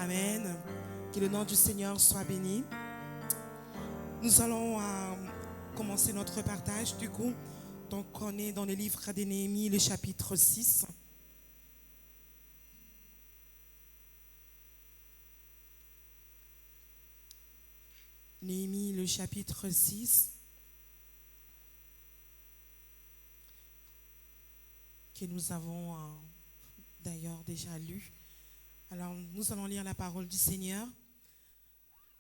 Amen. Que le nom du Seigneur soit béni. Nous allons commencer notre partage du coup. Donc on est dans le livre de Néhémie, le chapitre 6. Néhémie, le chapitre 6, que nous avons d'ailleurs déjà lu. Alors nous allons lire la parole du Seigneur.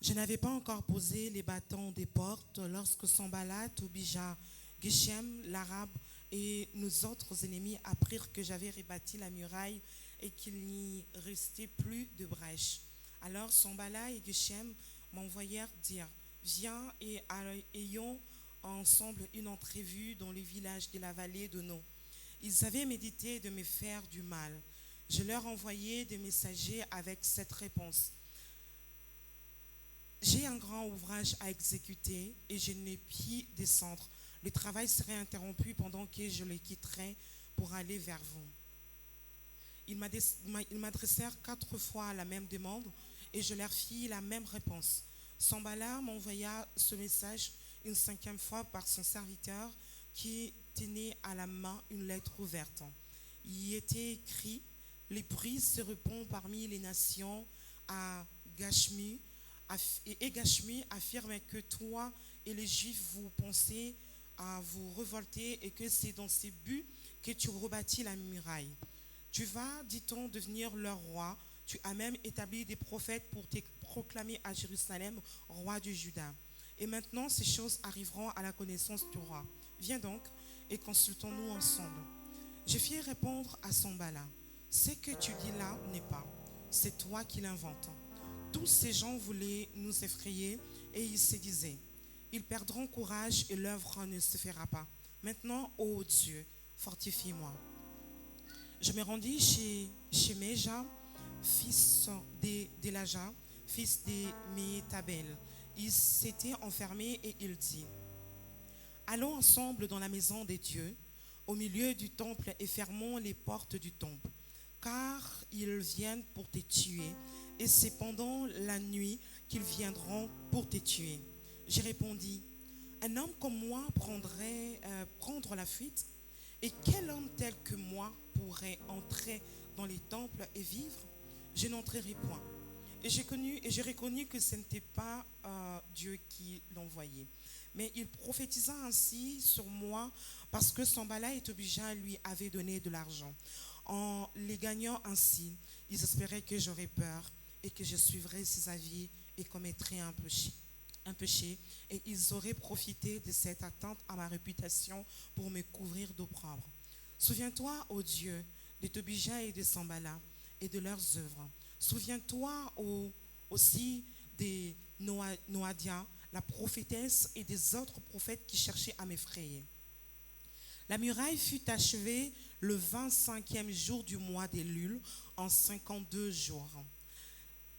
Je n'avais pas encore posé les bâtons des portes lorsque Sanballat, Tobija, Geshem, l'Arabe et nos autres ennemis apprirent que j'avais rebâti la muraille et qu'il n'y restait plus de brèche. Alors Sanballat et Geshem m'envoyèrent dire: Viens et ayons ensemble une entrevue dans le village de la vallée de No. Ils avaient médité de me faire du mal. Je leur envoyai des messagers avec cette réponse: J'ai un grand ouvrage à exécuter et je ne puis descendre. Le travail serait interrompu pendant que je les quitterai pour aller vers vous. Ils m'adressèrent 4 fois la même demande et je leur fis la même réponse. Sanballat m'envoya ce message une 5e fois par son serviteur qui tenait à la main une lettre ouverte. Il y était écrit: les bruits se répandent parmi les nations à Gashmi. Et Gashmi affirme que toi et les Juifs vous pensez à vous révolter et que c'est dans ces buts que tu rebâtis la muraille. Tu vas, dit-on, devenir leur roi. Tu as même établi des prophètes pour te proclamer à Jérusalem roi du Juda. Et maintenant, ces choses arriveront à la connaissance du roi. Viens donc et consultons-nous ensemble. Je fis répondre à Sanballat: ce que tu dis là n'est pas, c'est toi qui l'inventes. Tous ces gens voulaient nous effrayer et ils se disaient: ils perdront courage et l'œuvre ne se fera pas. Maintenant, ô Dieu, fortifie-moi. Je me rendis chez Méja, fils d'Elaja, fils de Métabel. Il s'était enfermé et il dit: allons ensemble dans la maison des dieux, au milieu du temple, et fermons les portes du temple, car ils viennent pour te tuer, et c'est pendant la nuit qu'ils viendront pour te tuer. J'ai répondu: un homme comme moi prendrait prendre la fuite, et quel homme tel que moi pourrait entrer dans les temples et vivre? Je n'entrerai point. Et j'ai reconnu que ce n'était pas Dieu qui l'envoyait. Mais il prophétisa ainsi sur moi parce que Sanballat et Tobija lui avaient donné de l'argent. En les gagnant ainsi, ils espéraient que j'aurais peur et que je suivrais ses avis et commettrais un péché, et ils auraient profité de cette atteinte à ma réputation pour me couvrir d'opprobre. Souviens-toi, ô Dieu, de Tobija et de Sanballat et de leurs œuvres. Souviens-toi aussi de Noadia, la prophétesse, et des autres prophètes qui cherchaient à m'effrayer. La muraille fut achevée le 25e jour du mois d'Élul, en 52 jours.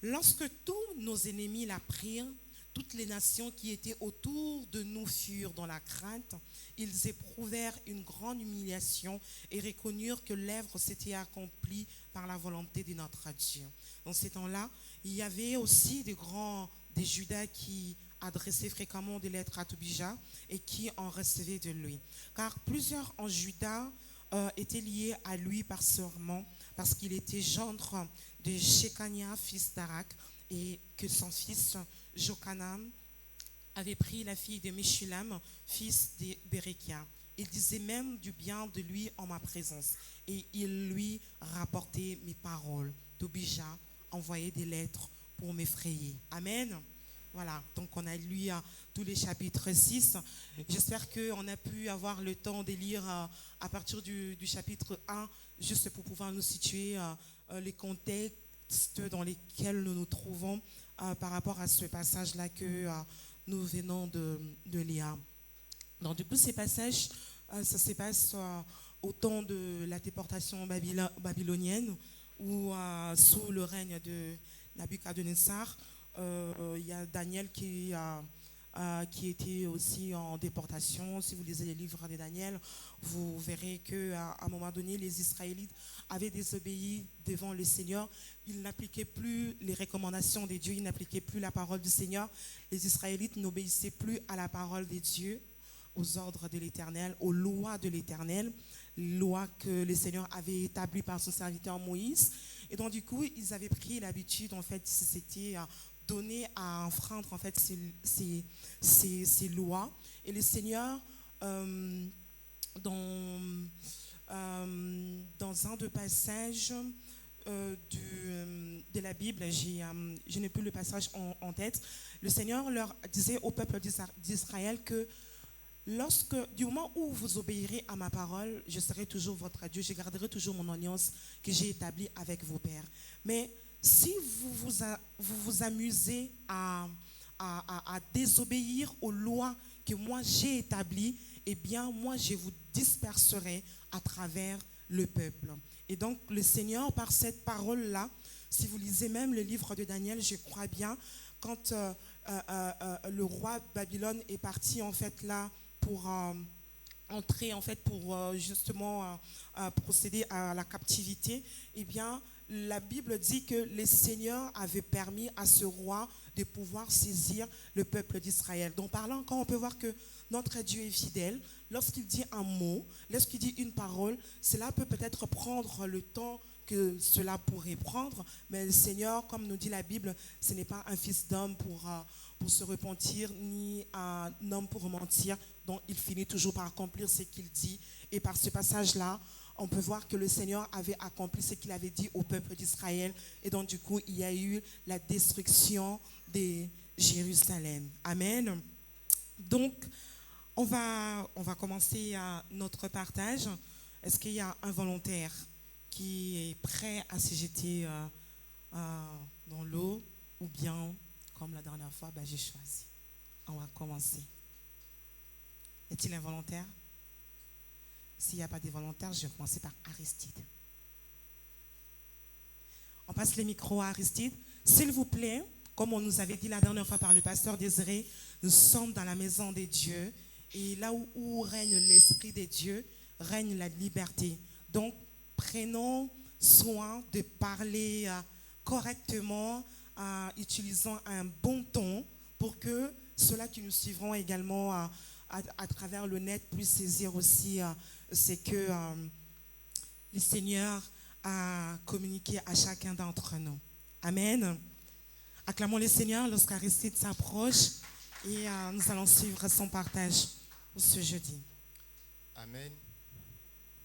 Lorsque tous nos ennemis l'apprirent, toutes les nations qui étaient autour de nous furent dans la crainte. Ils éprouvèrent une grande humiliation et reconnurent que l'œuvre s'était accomplie par la volonté de notre Dieu. Dans ces temps-là, il y avait aussi des Judas qui adressaient fréquemment des lettres à Tobija et qui en recevaient de lui. Car plusieurs en Juda étaient liés à lui par serment, parce qu'il était gendre de Shekania, fils d'Arak, et que son fils Jochanan avait pris la fille de Meshulam, fils de Berekia. Il disait même du bien de lui en ma présence, et il lui rapportait mes paroles. Tobija envoyait des lettres pour m'effrayer. Amen. Voilà, donc on a lu tous les chapitres 6. J'espère qu'on a pu avoir le temps de lire à partir du chapitre 1, juste pour pouvoir nous situer les contextes dans lesquels nous nous trouvons par rapport à ce passage-là que nous venons de lire. Donc du coup, ces passages, ça se passe au temps de la déportation babylonienne, où sous le règne de Nabuchodonosor, il y a Daniel qui qui étaient aussi en déportation. Si vous lisez les livres de Daniel, vous verrez qu'à un moment donné, les Israélites avaient désobéi devant le Seigneur. Ils n'appliquaient plus les recommandations de Dieu, ils n'appliquaient plus la parole du Seigneur. Les Israélites n'obéissaient plus à la parole de Dieu, aux ordres de l'Éternel, aux lois de l'Éternel, lois que le Seigneur avait établies par son serviteur Moïse. Et donc du coup, ils avaient pris l'habitude, en fait, c'était donné à enfreindre en fait ces lois. Et le Seigneur, dans, dans un des passages de la Bible, je n'ai plus le passage en tête, le Seigneur leur disait au peuple d'Israël que du moment où vous obéirez à ma parole, je serai toujours votre Dieu, je garderai toujours mon alliance que j'ai établie avec vos pères. Mais si vous vous amusez à désobéir aux lois que moi j'ai établies, eh bien moi je vous disperserai à travers le peuple. Et donc le Seigneur, par cette parole-là, si vous lisez même le livre de Daniel, je crois bien, quand le roi Babylone est parti en fait là, pour entrer en fait pour justement procéder à la captivité, eh bien la Bible dit que le Seigneur avait permis à ce roi de pouvoir saisir le peuple d'Israël. Donc parlant encore, on peut voir que notre Dieu est fidèle. Lorsqu'il dit un mot, lorsqu'il dit une parole, cela peut peut-être prendre le temps que cela pourrait prendre, mais le Seigneur, comme nous dit la Bible, ce n'est pas un fils d'homme pour se repentir, ni un homme pour mentir. Donc il finit toujours par accomplir ce qu'il dit. Et par ce passage-là, on peut voir que le Seigneur avait accompli ce qu'il avait dit au peuple d'Israël. Et donc du coup, il y a eu la destruction de Jérusalem. Amen. Donc, on va commencer notre partage. Est-ce qu'il y a un volontaire qui est prêt à se jeter dans l'eau, ou bien, comme la dernière fois, j'ai choisi. On va commencer. Est-il un volontaire? S'il n'y a pas de volontaires, je vais commencer par Aristide. On passe le micro à Aristide. S'il vous plaît, comme on nous avait dit la dernière fois par le pasteur Désiré, nous sommes dans la maison des dieux. Et là où règne l'Esprit de Dieu, règne la liberté. Donc, prenons soin de parler correctement, utilisant un bon ton, pour que ceux-là qui nous suivront également à travers le net puissent saisir aussi ce que le Seigneur a communiqué à chacun d'entre nous. Amen. Acclamons le Seigneur lorsqu'Aristide s'approche et nous allons suivre son partage pour ce jeudi. Amen.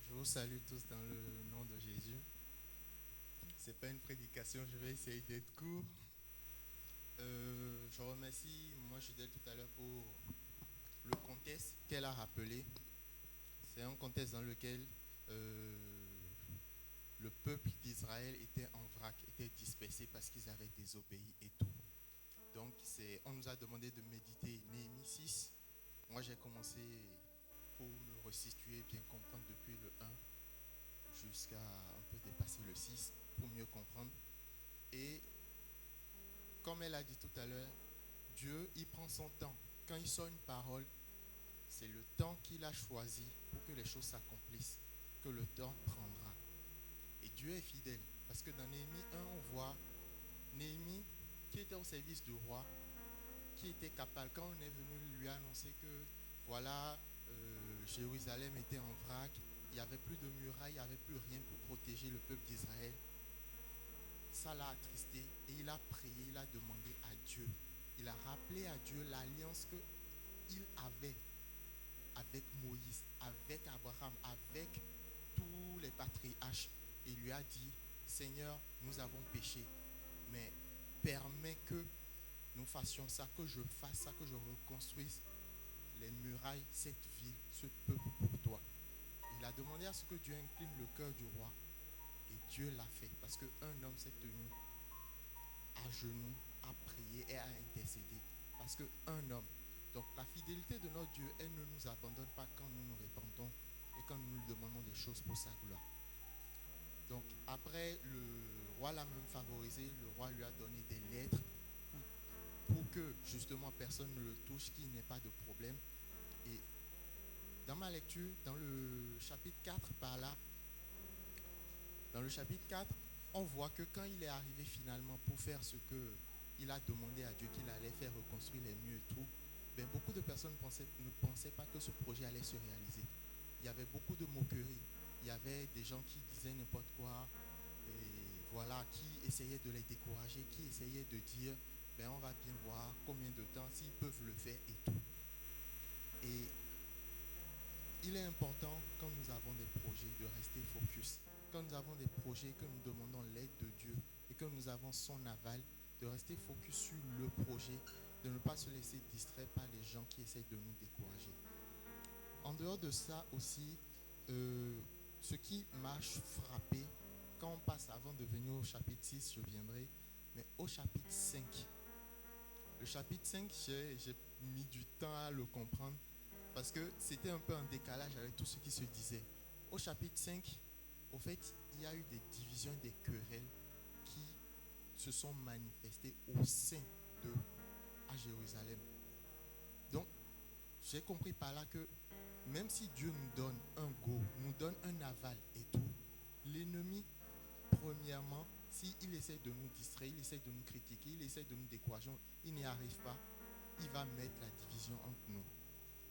Je vous salue tous dans le nom de Jésus. Ce n'est pas une prédication, je vais essayer d'être court. Je remercie moi Judith tout à l'heure pour le contexte qu'elle a rappelé. C'est un contexte dans lequel le peuple d'Israël était en vrac, était dispersé parce qu'ils avaient désobéi et tout. Donc on nous a demandé de méditer Néhémie 6. Moi j'ai commencé pour me restituer, bien comprendre depuis le 1 jusqu'à un peu dépasser le 6 pour mieux comprendre. Et comme elle a dit tout à l'heure, Dieu, il prend son temps. Quand il sort une parole, c'est le temps qu'il a choisi pour que les choses s'accomplissent, que le temps prendra. Et Dieu est fidèle, parce que dans Néhémie 1, on voit Néhémie qui était au service du roi, qui était capable, quand on est venu lui annoncer que voilà, Jérusalem était en vrac, il n'y avait plus de murailles, il n'y avait plus rien pour protéger le peuple d'Israël. Ça l'a attristé et il a prié, il a demandé à Dieu. Il a rappelé à Dieu l'alliance qu'il avait avec Moïse, avec Abraham, avec tous les patriarches. Et il lui a dit, Seigneur, nous avons péché, mais permets que nous fassions ça, que je fasse ça, que je reconstruise les murailles, cette ville, ce peuple pour toi. Il a demandé à ce que Dieu incline le cœur du roi. Et Dieu l'a fait. Parce qu'un homme s'est tenu à genoux, à prier et à intercéder. Parce qu'un homme. Donc la fidélité de notre Dieu, elle ne nous abandonne pas quand nous nous répandons et quand nous lui demandons des choses pour sa gloire. Donc après, le roi l'a même favorisé. Le roi lui a donné des lettres pour pour que justement personne ne le touche, qu'il n'y ait pas de problème. Et dans ma lecture, dans le chapitre 4 par là, dans le chapitre 4, on voit que quand il est arrivé finalement pour faire ce qu'il a demandé à Dieu qu'il allait faire, reconstruire les murs et tout, ben beaucoup de personnes ne pensaient pas que ce projet allait se réaliser. Il y avait beaucoup de moqueries. Il y avait des gens qui disaient n'importe quoi, et voilà, qui essayaient de les décourager, qui essayaient de dire ben on va bien voir combien de temps, s'ils peuvent le faire et tout. Et il est important, quand nous avons des projets, de rester focus. Quand nous avons des projets, que nous demandons l'aide de Dieu et que nous avons son aval, de rester focus sur le projet, de ne pas se laisser distraire par les gens qui essaient de nous décourager. En dehors de ça aussi, ce qui m'a frappé, quand on passe, avant de venir au chapitre 6, je viendrai, mais au chapitre 5. Le chapitre 5, j'ai mis du temps à le comprendre parce que c'était un peu en décalage avec tout ce qui se disait. Au chapitre 5, au fait, il y a eu des divisions, des querelles qui se sont manifestées au sein à Jérusalem. Donc, j'ai compris par là que même si Dieu nous donne un go, nous donne un aval et tout, l'ennemi, premièrement, s'il essaie de nous distraire, il essaie de nous critiquer, il essaie de nous décourager, il n'y arrive pas, il va mettre la division entre nous.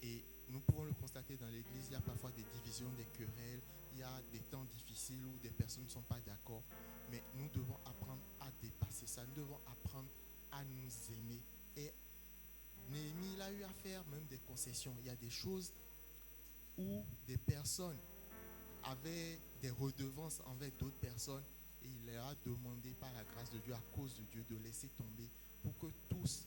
Et nous pouvons le constater dans l'église, il y a parfois des divisions, des querelles, il y a des temps difficiles où des personnes ne sont pas d'accord, mais nous devons apprendre à dépasser ça, nous devons apprendre à nous aimer. Et Néhémie, il a eu à faire même des concessions. Il y a des choses où des personnes avaient des redevances envers d'autres personnes et il leur a demandé par la grâce de Dieu, à cause de Dieu, de laisser tomber pour que tous,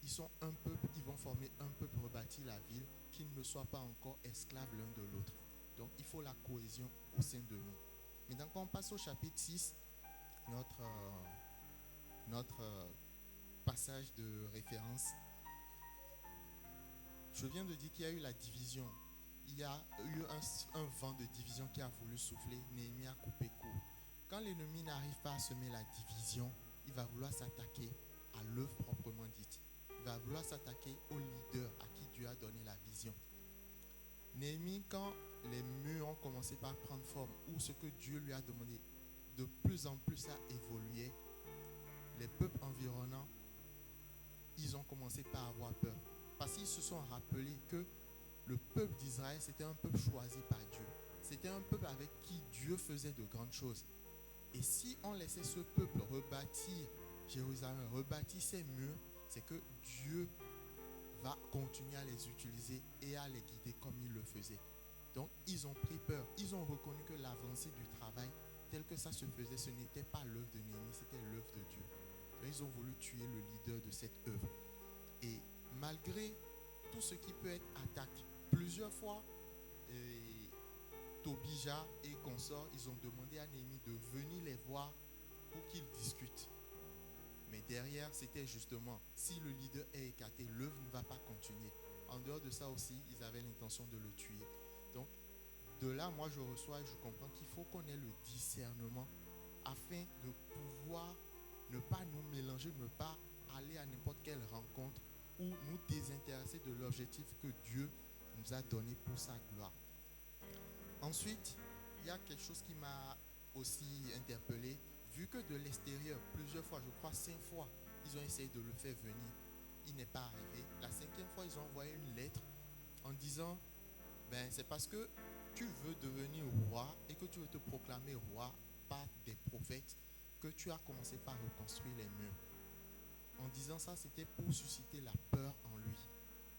ils sont un peuple, ils vont former un peuple, rebâtir la ville, qu'ils ne soient pas encore esclaves l'un de l'autre. Donc il faut la cohésion au sein de nous. Maintenant, quand on passe au chapitre 6, notre passage de référence, je viens de dire qu'il y a eu la division. Il y a eu un vent de division qui a voulu souffler. Néhémie a coupé court. Quand l'ennemi n'arrive pas à semer la division, il va vouloir s'attaquer à l'œuvre proprement dite. Il va vouloir s'attaquer au leader à qui Dieu a donné la vision. Néhémie, quand les murs ont commencé par prendre forme, ou ce que Dieu lui a demandé, de plus en plus ça évoluait, les peuples environnants, ils ont commencé par avoir peur. Parce qu'ils se sont rappelés que le peuple d'Israël, c'était un peuple choisi par Dieu. C'était un peuple avec qui Dieu faisait de grandes choses. Et si on laissait ce peuple rebâtir Jérusalem, rebâtir ses murs, c'est que Dieu va continuer à les utiliser et à les guider comme il le faisait. Donc, ils ont pris peur. Ils ont reconnu que l'avancée du travail, tel que ça se faisait, ce n'était pas l'œuvre de Néhémie, c'était l'œuvre de Dieu. Donc, ils ont voulu tuer le leader de cette œuvre. Et malgré tout ce qui peut être attaque, plusieurs fois, Tobija et consorts, ils ont demandé à Néhémie de venir les voir pour qu'ils discutent. Mais derrière, c'était justement, si le leader est écarté, l'œuvre ne va pas continuer. En dehors de ça aussi, ils avaient l'intention de le tuer. Donc, de là, moi, je reçois et je comprends qu'il faut qu'on ait le discernement afin de pouvoir ne pas nous mélanger, ne pas aller à n'importe quelle rencontre ou nous désintéresser de l'objectif que Dieu nous a donné pour sa gloire. Ensuite, il y a quelque chose qui m'a aussi interpellé. Vu que de l'extérieur, plusieurs fois, je crois 5 fois, ils ont essayé de le faire venir. Il n'est pas arrivé. La 5e fois, ils ont envoyé une lettre en disant, c'est parce que tu veux devenir roi et que tu veux te proclamer roi par des prophètes que tu as commencé par reconstruire les murs. En disant ça, c'était pour susciter la peur en lui.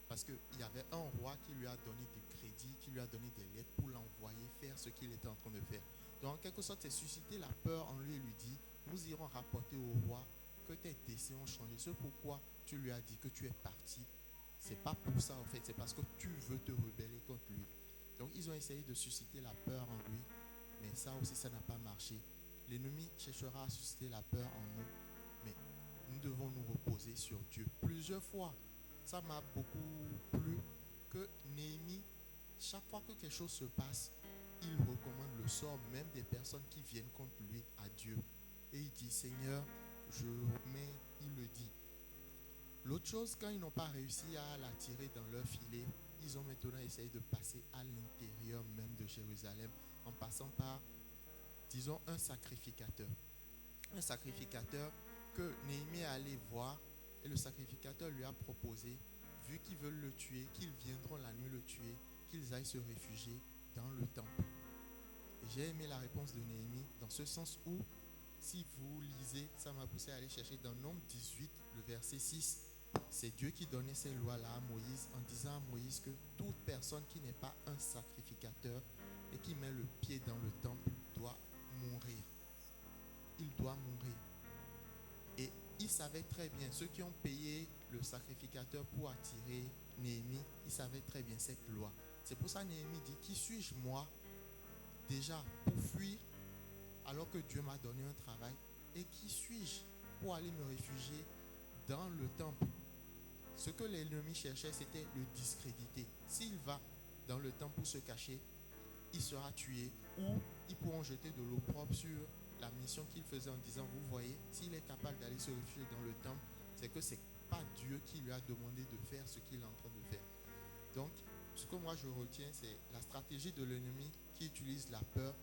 Parce qu'il y avait un roi qui lui a donné du crédit, qui lui a donné des lettres pour l'envoyer faire ce qu'il était en train de faire. Donc, en quelque sorte, c'est susciter la peur en lui et lui dit, nous irons rapporter au roi que tes désirs ont changé. C'est pourquoi tu lui as dit que tu es parti. C'est pas pour ça, en fait, c'est parce que tu veux te rebeller contre lui. Donc, ils ont essayé de susciter la peur en lui, mais ça aussi, ça n'a pas marché. L'ennemi cherchera à susciter la peur en nous, mais nous devons nous reposer sur Dieu. Plusieurs fois, ça m'a beaucoup plu que Néhémie, chaque fois que quelque chose se passe, il recommande le sort même des personnes qui viennent contre lui à Dieu. Et il dit, Seigneur, je remets, il le dit, L'autre chose, quand ils n'ont pas réussi à l'attirer dans leur filet, ils ont maintenant essayé de passer à l'intérieur même de Jérusalem en passant par, disons, un sacrificateur. Un sacrificateur que Néhémie est allé voir et le sacrificateur lui a proposé, vu qu'ils veulent le tuer, qu'ils viendront la nuit le tuer, qu'ils aillent se réfugier dans le temple. Et j'ai aimé la réponse de Néhémie dans ce sens où, si vous lisez, ça m'a poussé à aller chercher dans Nombre 18, le verset 6. C'est Dieu qui donnait ces lois-là à Moïse en disant à Moïse que toute personne qui n'est pas un sacrificateur et qui met le pied dans le temple doit mourir. Il doit mourir. Et ils savaient très bien, ceux qui ont payé le sacrificateur pour attirer Néhémie, ils savaient très bien cette loi. C'est pour ça que Néhémie dit, qui suis-je moi déjà pour fuir alors que Dieu m'a donné un travail, et qui suis-je pour aller me réfugier dans le temple? Ce que l'ennemi cherchait, c'était le discréditer. S'il va dans le temple pour se cacher, il sera tué, ou ils pourront jeter de l'opprobre sur la mission qu'il faisait en disant, vous voyez, s'il est capable d'aller se réfugier dans le temple, c'est que ce n'est pas Dieu qui lui a demandé de faire ce qu'il est en train de faire. Donc, ce que moi je retiens, c'est la stratégie de l'ennemi qui utilise la peur,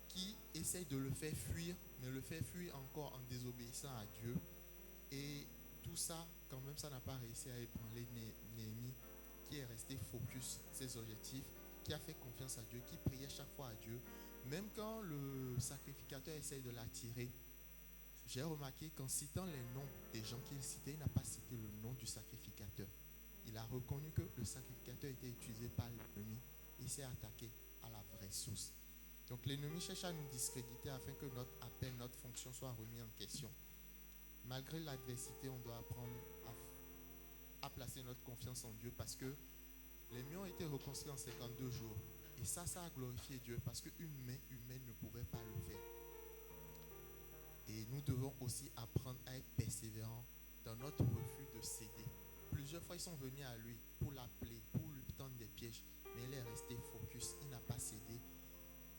qui essaye de le faire fuir, mais le fait fuir encore en désobéissant à Dieu. Et tout ça, quand même, ça n'a pas réussi à ébranler Néhémie, qui est resté focus ses objectifs, qui a fait confiance à Dieu, qui priait chaque fois à Dieu. Même quand le sacrificateur essaye de l'attirer, j'ai remarqué qu'en citant les noms des gens qu'il citait, il n'a pas cité le nom du sacrificateur. Il a reconnu que le sacrificateur était utilisé par l'ennemi. Il s'est attaqué à la vraie source. Donc l'ennemi cherche à nous discréditer afin que notre appel, notre fonction soit remis en question. Malgré l'adversité, on doit apprendre à placer notre confiance en Dieu, parce que les murs ont été reconstruits en 52 jours. Et ça a glorifié Dieu, parce qu'une main humaine ne pouvait pas le faire. Et nous devons aussi apprendre à être persévérants dans notre refus de céder. Plusieurs fois, ils sont venus à lui pour l'appeler, pour lui tendre des pièges, mais il est resté focus, il n'a pas cédé.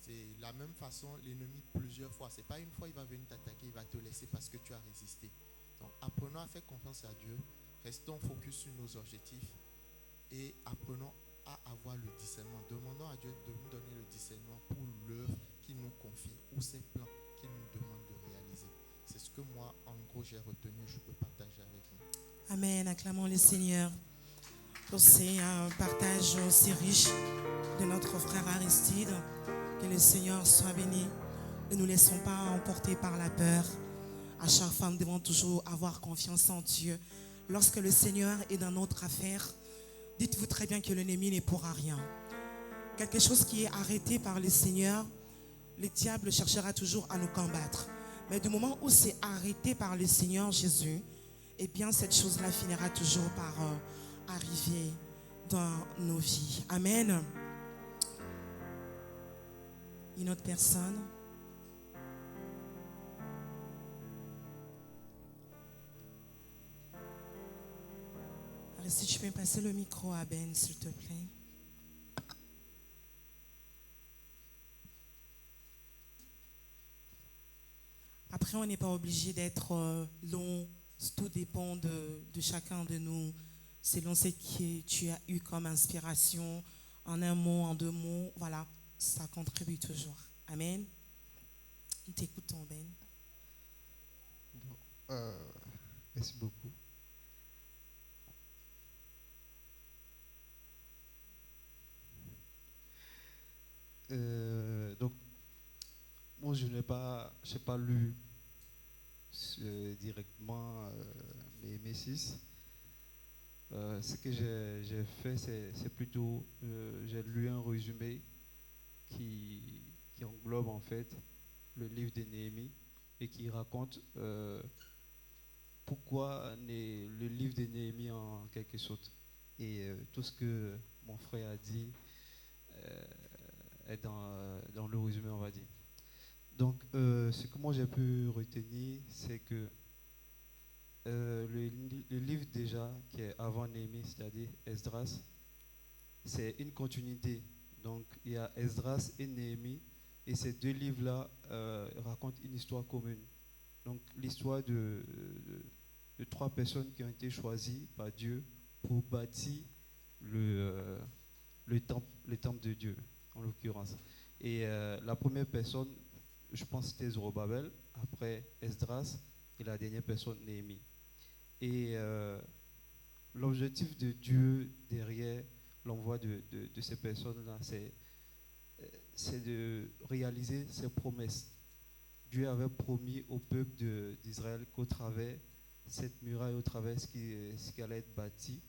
C'est la même façon, l'ennemi plusieurs fois. C'est pas une fois il va venir t'attaquer, il va te laisser parce que tu as résisté. Donc apprenons à faire confiance à Dieu, restons focus sur nos objectifs et apprenons à avoir le discernement. Demandons à Dieu de nous donner le discernement pour l'œuvre qu'il nous confie ou ses plans qu'il nous demande de réaliser. C'est ce que moi, en gros, j'ai retenu, je peux partager avec vous. Amen. Acclamons le Seigneur pour ces partages aussi riches de notre frère Aristide. Que le Seigneur soit béni. Ne nous laissons pas emporter par la peur. À chaque fois, nous devons toujours avoir confiance en Dieu. Lorsque le Seigneur est dans notre affaire, dites-vous très bien que l'ennemi ne pourra rien. Quelque chose qui est arrêté par le Seigneur, le diable cherchera toujours à nous combattre. Mais du moment où c'est arrêté par le Seigneur Jésus, eh bien cette chose-là finira toujours par arriver dans nos vies. Amen. Une autre personne? Alors, si tu peux me passer le micro à Ben, s'il te plaît. Après, on n'est pas obligé d'être long. Tout dépend de chacun de nous, selon ce que tu as eu comme inspiration, en un mot, en deux mots. Voilà, ça contribue toujours. Amen. Nous t'écoutons, Ben. Merci beaucoup. Donc, moi, je n'ai pas lu directement mes 6. Ce que j'ai fait, c'est plutôt, j'ai lu un résumé qui englobe en fait le livre de Néhémie et qui raconte pourquoi le livre de Néhémie en quelque sorte. Et tout ce que mon frère a dit est dans le résumé, on va dire. Donc, ce que moi j'ai pu retenir, c'est que le livre déjà qui est avant Néhémie, c'est-à-dire Esdras, c'est une continuité. Donc, il y a Esdras et Néhémie, et ces deux livres-là racontent une histoire commune. Donc, l'histoire de 3 personnes qui ont été choisies par Dieu pour bâtir le temple de Dieu, en l'occurrence. Et la première personne, je pense que c'était Zorobabel, après Esdras, et la dernière personne, Néhémie. Et l'objectif de Dieu derrière l'envoi de ces personnes-là, c'est de réaliser ses promesses. Dieu avait promis au peuple d'Israël qu'au travers cette muraille, au travers ce qui allait être bâti,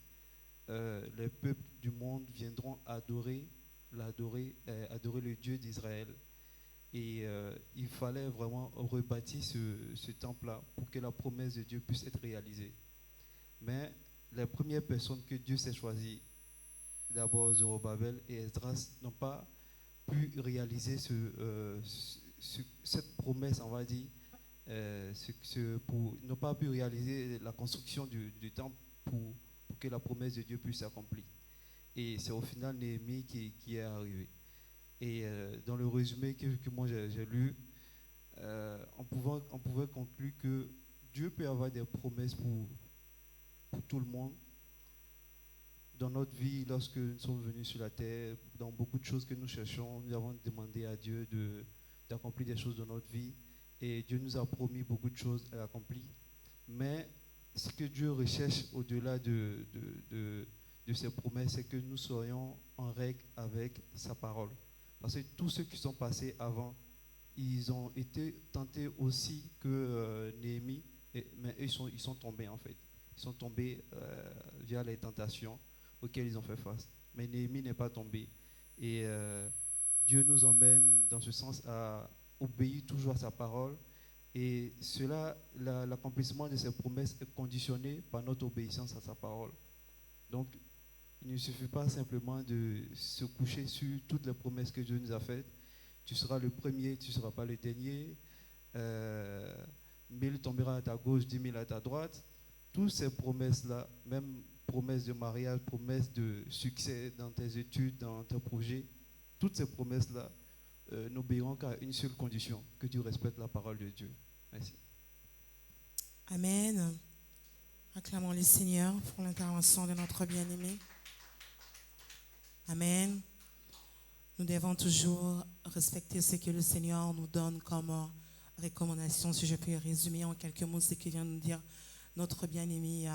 les peuples du monde viendront adorer le Dieu d'Israël. Et il fallait vraiment rebâtir ce temple-là pour que la promesse de Dieu puisse être réalisée. Mais les premières personnes que Dieu s'est choisies, d'abord Zorobabel et Esdras, n'ont pas pu réaliser cette promesse, on va dire, n'ont pas pu réaliser la construction du temple pour que la promesse de Dieu puisse s'accomplir. Et c'est au final Néhémie qui est arrivé. Et dans le résumé que moi j'ai lu, on pouvait conclure que Dieu peut avoir des promesses pour tout le monde. Dans notre vie, lorsque nous sommes venus sur la terre, dans beaucoup de choses que nous cherchons, nous avons demandé à Dieu d'accomplir des choses dans notre vie. Et Dieu nous a promis beaucoup de choses à accomplir. Mais ce que Dieu recherche au-delà de ses promesses, c'est que nous soyons en règle avec sa parole. Parce que tous ceux qui sont passés avant, ils ont été tentés aussi que Néhémie, mais eux, ils sont tombés en fait. Ils sont tombés via les tentations auxquelles ils ont fait face. Mais Néhémie n'est pas tombé. Et Dieu nous emmène dans ce sens à obéir toujours à sa parole. Et cela, l'accomplissement de ses promesses est conditionné par notre obéissance à sa parole. Donc, il ne suffit pas simplement de se coucher sur toutes les promesses que Dieu nous a faites. Tu seras le premier, tu ne seras pas le dernier. 1000 tombera à ta gauche, 10 000 à ta droite. Toutes ces promesses-là, même promesses de mariage, promesses de succès dans tes études, dans tes projets, toutes ces promesses-là n'obéiront qu'à une seule condition, que tu respectes la parole de Dieu. Merci. Amen. Acclamons le Seigneur pour l'intervention de notre bien-aimé. Amen. Nous devons toujours respecter ce que le Seigneur nous donne comme recommandation. Si je peux résumer en quelques mots ce que vient de nous dire notre bien-aimé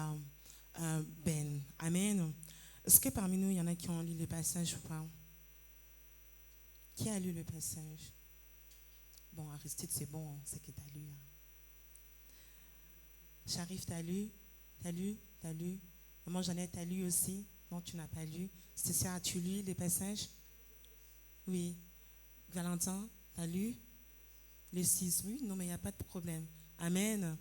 Ben. Amen. Est-ce que parmi nous, il y en a qui ont lu le passage ou pas? Qui a lu le passage? Bon, Aristide, c'est bon, c'est que tu as lu. Sharif, tu as lu? T'as lu? Maman Jeannette, tu as lu aussi? Non, tu n'as pas lu. Cécia, as-tu lu les passages? Oui. Valentin, tu as lu? Les 6, oui? Non, mais il n'y a pas de problème. Amen.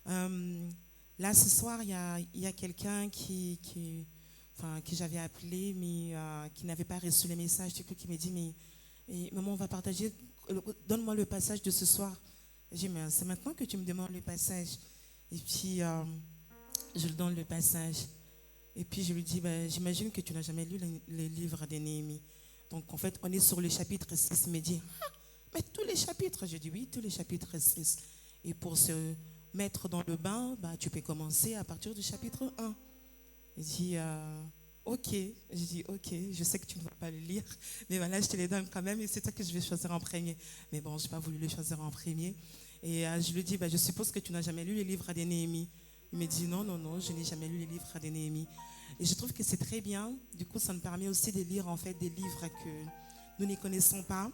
Là, ce soir, il y a quelqu'un que j'avais appelé, mais qui n'avait pas reçu le message, du coup, qui m'a dit, mais maman, on va partager, donne-moi le passage de ce soir. J'ai dit, mais c'est maintenant que tu me demandes le passage. Et puis, je lui donne le passage. Et puis, je lui dis, j'imagine que tu n'as jamais lu les livres de Néhémie. Donc, en fait, on est sur le chapitre 6. Il me dit, mais tous les chapitres. Je dis, oui, tous les chapitres 6. Et pour se mettre dans le bain, tu peux commencer à partir du chapitre 1. Il dit, ok. Je dis, ok, je sais que tu ne vas pas le lire, mais voilà, je te les donne quand même et c'est toi que je vais choisir en premier. Mais bon, je n'ai pas voulu le choisir en premier. Et je lui dis, je suppose que tu n'as jamais lu les livres de Néhémie. Il me dit, non, je n'ai jamais lu les livres de Néhémie. Et je trouve que c'est très bien. Du coup, ça me permet aussi de lire en fait des livres que nous ne connaissons pas.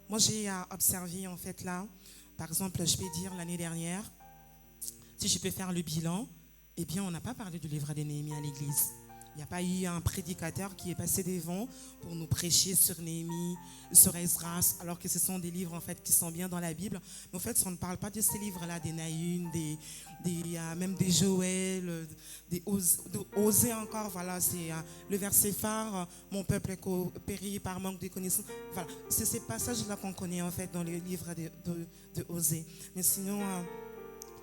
Moi, j'ai observé en fait là, par exemple, je peux dire l'année dernière, si je peux faire le bilan, eh bien, on n'a pas parlé du livre de Néhémie à l'église. Il n'y a pas eu un prédicateur qui est passé devant pour nous prêcher sur Néhémie, sur Esdras, alors que ce sont des livres en fait qui sont bien dans la Bible. Mais en fait, on ne parle pas de ces livres-là, des Nahum, même des Joël, des Osée encore. Voilà, c'est le verset phare, mon peuple est péri par manque de connaissances. Voilà, c'est ces passages-là qu'on connaît en fait dans les livres de Osée. Mais sinon,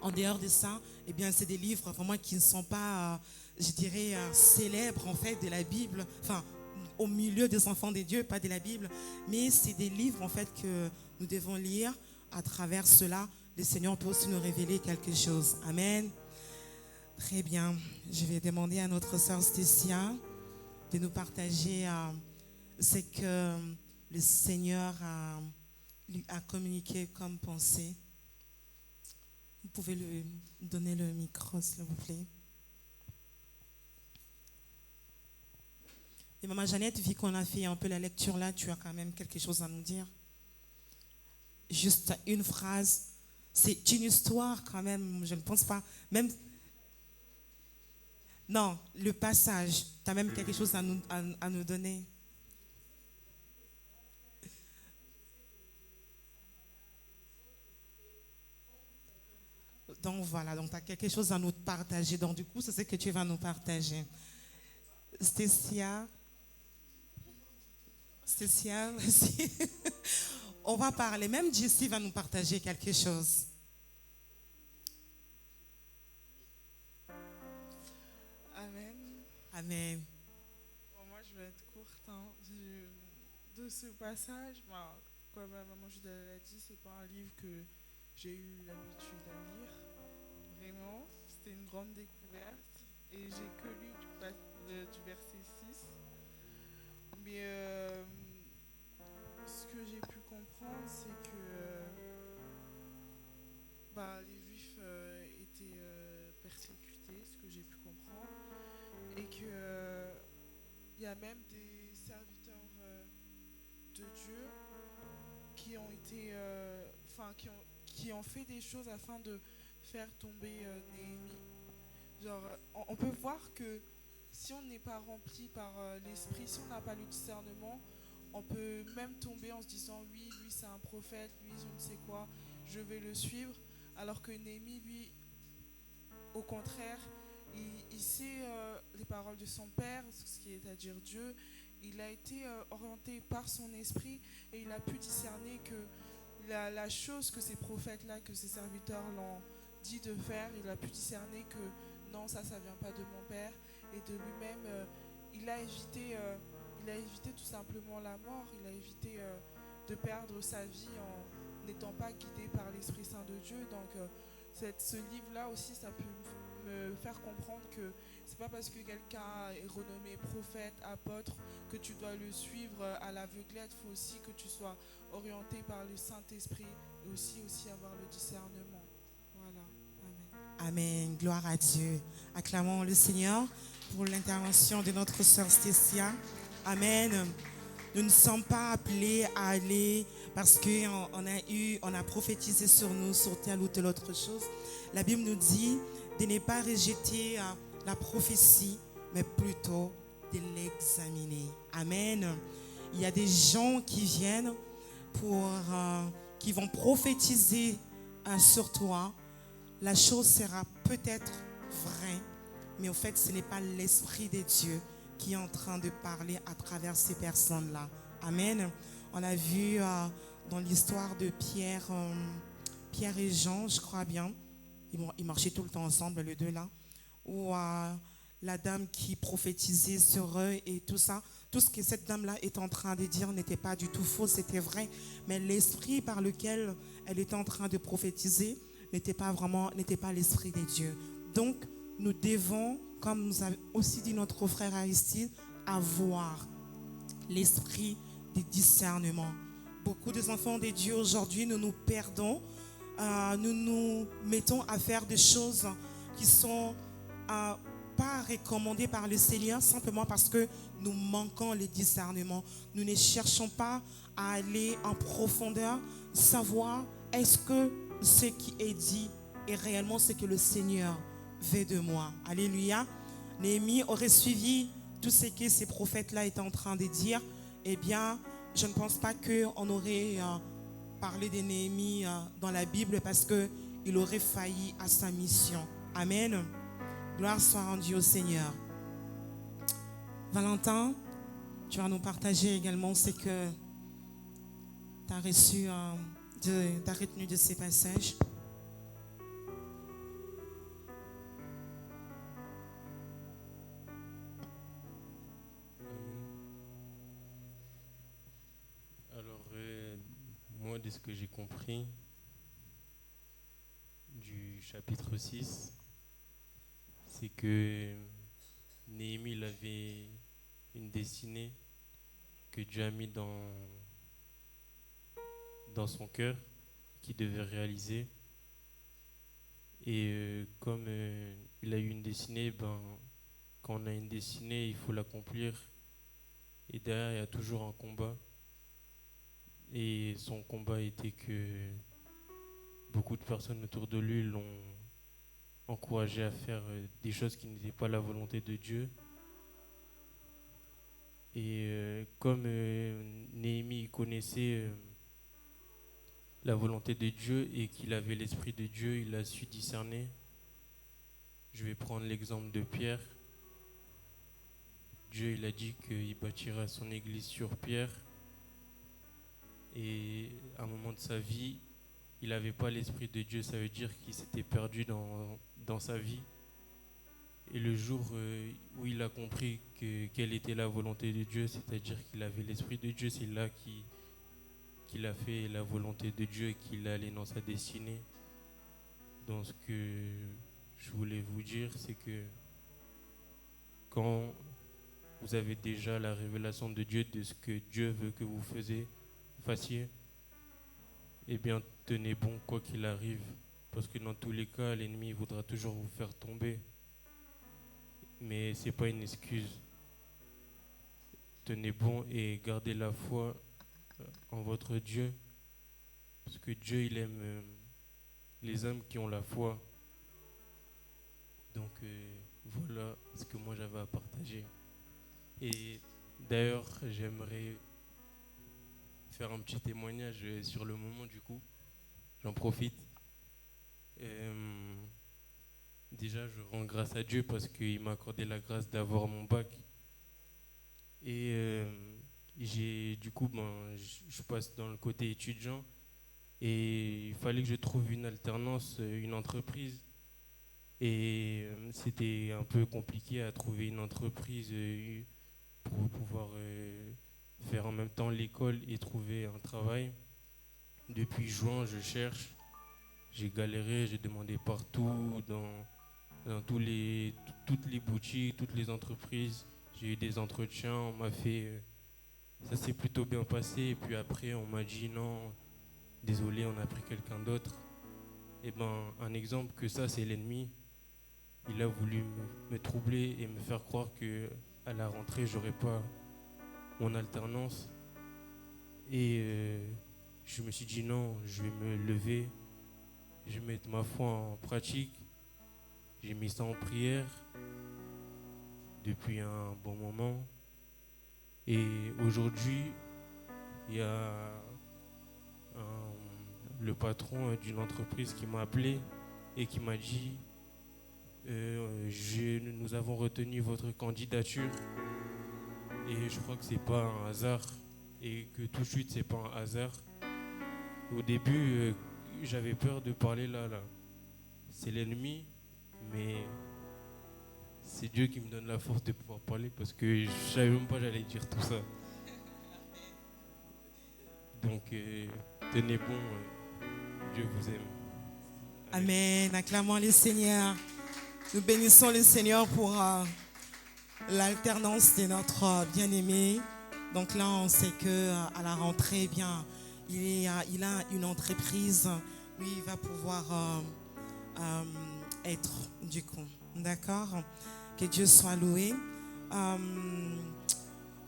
en dehors de ça, eh bien, c'est des livres vraiment qui ne sont pas je dirais, célèbres en fait de la Bible, enfin au milieu des enfants de Dieu, pas de la Bible, mais c'est des livres en fait que nous devons lire. À travers cela, le Seigneur peut aussi nous révéler quelque chose. Amen. Très bien. Je vais demander à notre sœur Stécia de nous partager ce que le Seigneur lui a communiqué comme pensée. Vous pouvez lui donner le micro, s'il vous plaît. Et Maman Jeannette, vu qu'on a fait un peu la lecture là, tu as quand même quelque chose à nous dire? Juste une phrase. C'est une histoire quand même, je ne pense pas. Même, non, le passage. Tu as même quelque chose à nous donner. Donc voilà, donc tu as quelque chose à nous partager. Donc du coup, c'est ce que tu vas nous partager. Stécia, Stécia, vas-y. On va parler. Même Jessie va nous partager quelque chose. Amen. Amen. Bon, moi, je vais être courte. Hein. De ce passage, comme ma maman Judas l'a dit, c'est pas un livre que j'ai eu l'habitude à lire. Vraiment, c'était une grande découverte. Et j'ai que lu du verset 6. Mais ce que j'ai pu comprendre, c'est que les Juifs étaient persécutés, ce que j'ai pu comprendre. Et que il y a même des serviteurs de Dieu qui ont été, qui ont fait des choses afin de faire tomber Néhémie. Genre, on peut voir que si on n'est pas rempli par l'esprit, si on n'a pas le discernement, on peut même tomber en se disant oui, lui c'est un prophète, lui je ne sais quoi, je vais le suivre. Alors que Néhémie, lui, au contraire, il sait les paroles de son père, ce qui est à dire Dieu. Il a été orienté par son esprit et il a pu discerner que la chose que ces prophètes-là, que ces serviteurs l'ont dit de faire, il a pu discerner que non, ça vient pas de mon père. Et de lui-même, il a évité tout simplement la mort. Il a évité de perdre sa vie en n'étant pas guidé par l'Esprit Saint de Dieu. Donc, ce livre-là aussi, ça peut me faire comprendre que c'est pas parce que quelqu'un est renommé prophète, apôtre, que tu dois le suivre à l'aveuglette. Il faut aussi que tu sois orienté par le Saint-Esprit et aussi avoir le discernement. Voilà. Amen. Amen. Gloire à Dieu. Acclamons le Seigneur pour l'intervention de notre sœur Stécia. Amen. Nous ne sommes pas appelés à aller parce qu'on a prophétisé sur nous, sur telle ou telle autre chose. La Bible nous dit de ne pas rejeter la prophétie, mais plutôt de l'examiner. Amen. Il y a des gens qui viennent qui vont prophétiser sur toi. La chose sera peut-être vraie, mais au fait, ce n'est pas l'Esprit de Dieu qui est en train de parler à travers ces personnes-là. Amen. On a vu dans l'histoire de Pierre et Jean, je crois bien, ils marchaient tout le temps ensemble, les deux là, où la dame qui prophétisait sur eux et tout ça, tout ce que cette dame-là est en train de dire n'était pas du tout faux, c'était vrai, mais l'esprit par lequel elle était en train de prophétiser n'était pas l'esprit de Dieu. Donc, nous devons, comme nous a aussi dit notre frère Aristide, avoir l'esprit de discernement. Beaucoup des enfants de Dieu aujourd'hui, nous nous perdons, nous nous mettons à faire des choses qui sont pas recommandées par le Seigneur, simplement parce que nous manquons le discernement. Nous ne cherchons pas à aller en profondeur, savoir est-ce que ce qui est dit est réellement ce que le Seigneur veut de moi. Alléluia. Néhémie aurait suivi tout ce que ces prophètes-là étaient en train de dire. Eh bien, je ne pense pas qu'on aurait parlé de Néhémie dans la Bible parce qu'il aurait failli à sa mission. Amen. Gloire soit rendue au Seigneur. Valentin, tu vas nous partager également ce que tu as reçu, tu as retenu de ces passages. Alors, moi, de ce que j'ai compris du chapitre 6, c'est que Néhémie il avait une destinée que Dieu a mis dans son cœur, qu'il devait réaliser. Et comme il a eu une destinée, quand on a une destinée, il faut l'accomplir. Et derrière, il y a toujours un combat. Et son combat était que beaucoup de personnes autour de lui l'ont encouragé à faire des choses qui n'étaient pas la volonté de Dieu. Et comme Néhémie connaissait la volonté de Dieu et qu'il avait l'esprit de Dieu, il a su discerner. Je vais prendre l'exemple de Pierre. Dieu il a dit qu'il bâtira son église sur Pierre. Et à un moment de sa vie, il n'avait pas l'esprit de Dieu. Ça veut dire qu'il s'était perdu dans sa vie. Et le jour où il a compris quelle était la volonté de Dieu, c'est-à-dire qu'il avait l'esprit de Dieu, c'est là qu'il a fait la volonté de Dieu et qu'il est allé dans sa destinée. Donc ce que je voulais vous dire, c'est que quand vous avez déjà la révélation de Dieu, de ce que Dieu veut que vous fassiez, eh bien tenez bon quoi qu'il arrive. Parce que dans tous les cas, l'ennemi voudra toujours vous faire tomber. Mais ce n'est pas une excuse. Tenez bon et gardez la foi en votre Dieu. Parce que Dieu, il aime les hommes qui ont la foi. Donc voilà ce que moi j'avais à partager. Et d'ailleurs, j'aimerais faire un petit témoignage sur le moment du coup. J'en profite. Déjà, je rends grâce à Dieu parce qu'il m'a accordé la grâce d'avoir mon bac. Et du coup, je passe dans le côté étudiant et il fallait que je trouve une alternance, une entreprise. Et c'était un peu compliqué à trouver une entreprise pour pouvoir faire en même temps l'école et trouver un travail. Depuis juin, je cherche. J'ai galéré, j'ai demandé partout, dans toutes les boutiques, toutes les entreprises. J'ai eu des entretiens, on m'a fait... ça s'est plutôt bien passé. Et puis après, on m'a dit non, désolé, on a pris quelqu'un d'autre. Et un exemple que ça, c'est l'ennemi. Il a voulu me troubler et me faire croire qu'à la rentrée, j'aurais pas mon alternance. Et je me suis dit non, je vais me lever, je vais mettre ma foi en pratique. J'ai mis ça en prière depuis un bon moment. Et aujourd'hui, il y a le patron d'une entreprise qui m'a appelé et qui m'a dit nous avons retenu votre candidature et je crois que c'est pas un hasard et que tout de suite c'est pas un hasard. Au début, j'avais peur de parler là. C'est l'ennemi, mais c'est Dieu qui me donne la force de pouvoir parler parce que je savais même pas j'allais dire tout ça. Donc, tenez bon, Dieu vous aime. Amen. Acclamons le Seigneur. Nous bénissons le Seigneur pour l'alternance de notre bien-aimé. Donc là, on sait qu'à la rentrée, eh bien, il a une entreprise où il va pouvoir être du coup. D'accord? Que Dieu soit loué.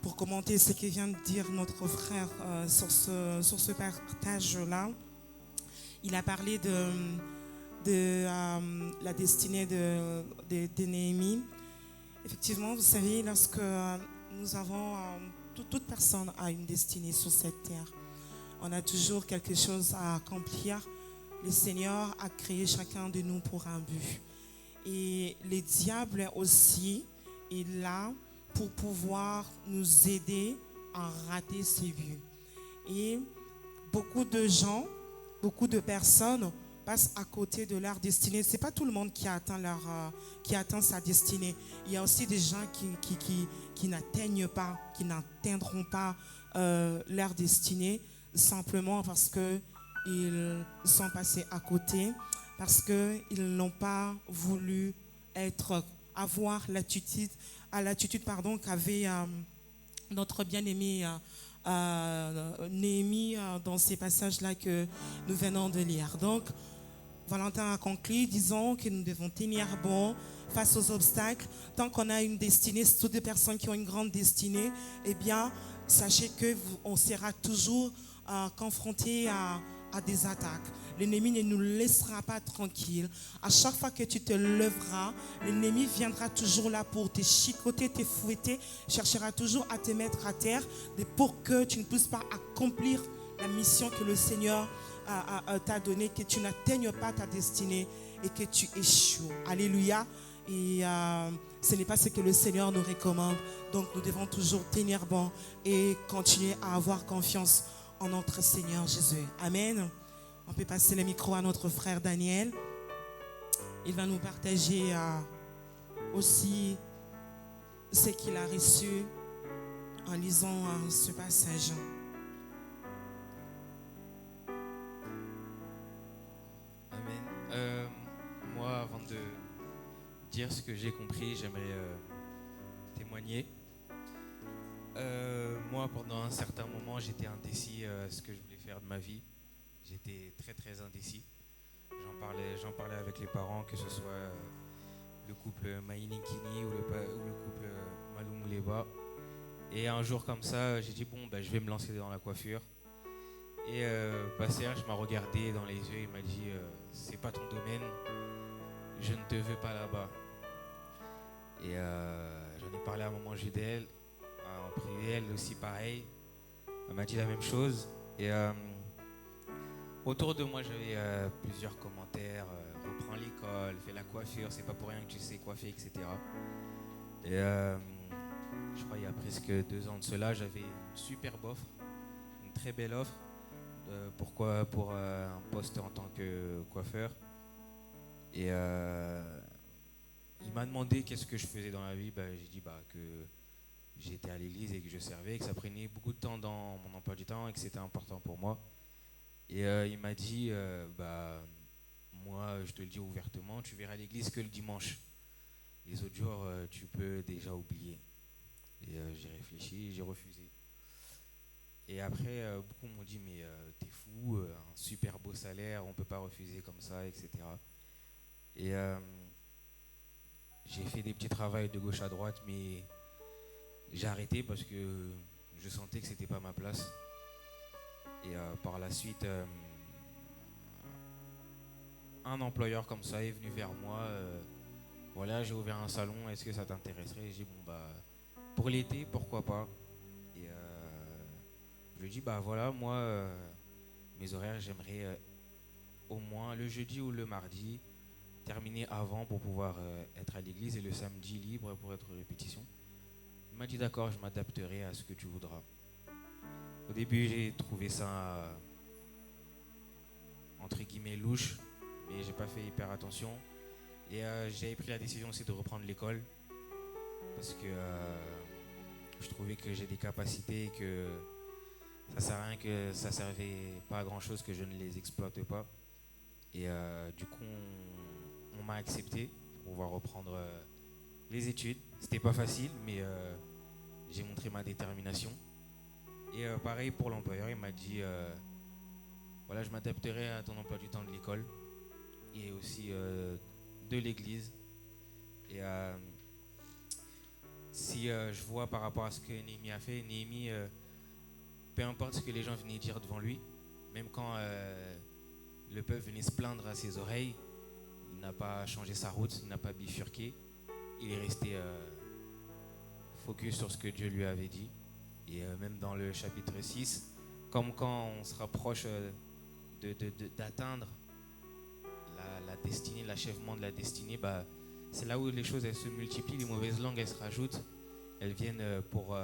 Pour commenter ce que vient de dire notre frère sur ce partage-là, il a parlé de la destinée de Néhémie. Effectivement, vous savez, lorsque nous avons, toute personne a une destinée sur cette terre. On a toujours quelque chose à accomplir. Le Seigneur a créé chacun de nous pour un but. Et le diable aussi est là pour pouvoir nous aider à rater ces buts. Et beaucoup de gens, beaucoup de personnes passent à côté de leur destinée. Ce n'est pas tout le monde qui atteint sa destinée. Il y a aussi des gens qui n'atteignent pas, qui n'atteindront pas leur destinée simplement parce qu'ils sont passés à côté, parce qu'ils n'ont pas voulu être avoir l'attitude qu'avait notre bien-aimé Néhémie dans ces passages-là que nous venons de lire. Donc, Valentin a conclu disant que nous devons tenir bon face aux obstacles. Tant qu'on a une destinée, toutes les personnes qui ont une grande destinée, eh bien, sachez qu'on sera toujours confronté à des attaques. L'ennemi ne nous laissera pas tranquilles. À chaque fois que tu te lèveras, l'ennemi viendra toujours là pour te chicoter, te fouetter, cherchera toujours à te mettre à terre pour que tu ne puisses pas accomplir la mission que le Seigneur t'a donnée, que tu n'atteignes pas ta destinée et que tu échoues. Alléluia. Et ce n'est pas ce que le Seigneur nous recommande. Donc nous devons toujours tenir bon et continuer à avoir confiance en notre Seigneur Jésus. Amen. On peut passer le micro à notre frère Daniel. Il va nous partager aussi ce qu'il a reçu en lisant ce passage. Amen. Moi, avant de dire ce que j'ai compris, j'aimerais témoigner. Moi, pendant un certain moment, j'étais indécis ce que je voulais faire de ma vie. J'étais très très indécis. J'en parlais avec les parents, que ce soit le couple Maïni-Kini ou le couple Maloum-Leba. Et un jour comme ça, j'ai dit bon, je vais me lancer dans la coiffure. Et Serge m'a regardé dans les yeux, il m'a dit c'est pas ton domaine, je ne te veux pas là-bas. Et j'en ai parlé à maman Judel, en privé, elle aussi pareil. Elle m'a dit la même chose. Et autour de moi, j'avais plusieurs commentaires. Reprends l'école, fais la coiffure, c'est pas pour rien que tu sais coiffer, etc. Et je crois il y a presque 2 ans de cela, j'avais une superbe offre, une très belle offre. Pourquoi pour un poste en tant que coiffeur. Et il m'a demandé qu'est-ce que je faisais dans la vie. J'ai dit que j'étais à l'église et que je servais, que ça prenait beaucoup de temps dans mon emploi du temps et que c'était important pour moi. Et il m'a dit moi je te le dis ouvertement, tu verras à l'église que le dimanche. Les autres jours tu peux déjà oublier. Et j'ai réfléchi et j'ai refusé. Et après, beaucoup m'ont dit mais t'es fou, un super beau salaire, on peut pas refuser comme ça, etc. Et j'ai fait des petits travails de gauche à droite, mais j'ai arrêté parce que je sentais que c'était pas ma place. Et par la suite, un employeur comme ça est venu vers moi. Voilà, j'ai ouvert un salon, est-ce que ça t'intéresserait? J'ai dit pour l'été, pourquoi pas. Et je lui ai dit voilà, moi mes horaires, j'aimerais au moins le jeudi ou le mardi terminer avant pour pouvoir être à l'église et le samedi libre pour être répétition. Il m'a dit d'accord, je m'adapterai à ce que tu voudras. Au début, j'ai trouvé ça entre guillemets louche, mais j'ai pas fait hyper attention. Et j'avais pris la décision aussi de reprendre l'école parce que je trouvais que j'ai des capacités et que ça sert à rien, que ça servait pas à grand chose que je ne les exploite pas. Et du coup, on m'a accepté pour pouvoir reprendre les études. C'était pas facile, mais j'ai montré ma détermination. Et pareil pour l'employeur, il m'a dit voilà, je m'adapterai à ton emploi du temps de l'école et aussi de l'église. Et si je vois par rapport à ce que Néhémie a fait, Néhémie, peu importe ce que les gens venaient dire devant lui, même quand le peuple venait se plaindre à ses oreilles, il n'a pas changé sa route, il n'a pas bifurqué, il est resté focus sur ce que Dieu lui avait dit. Et même dans le chapitre 6, comme quand on se rapproche d'atteindre la destinée, l'achèvement de la destinée, c'est là où les choses elles se multiplient, les mauvaises langues elles se rajoutent, elles viennent pour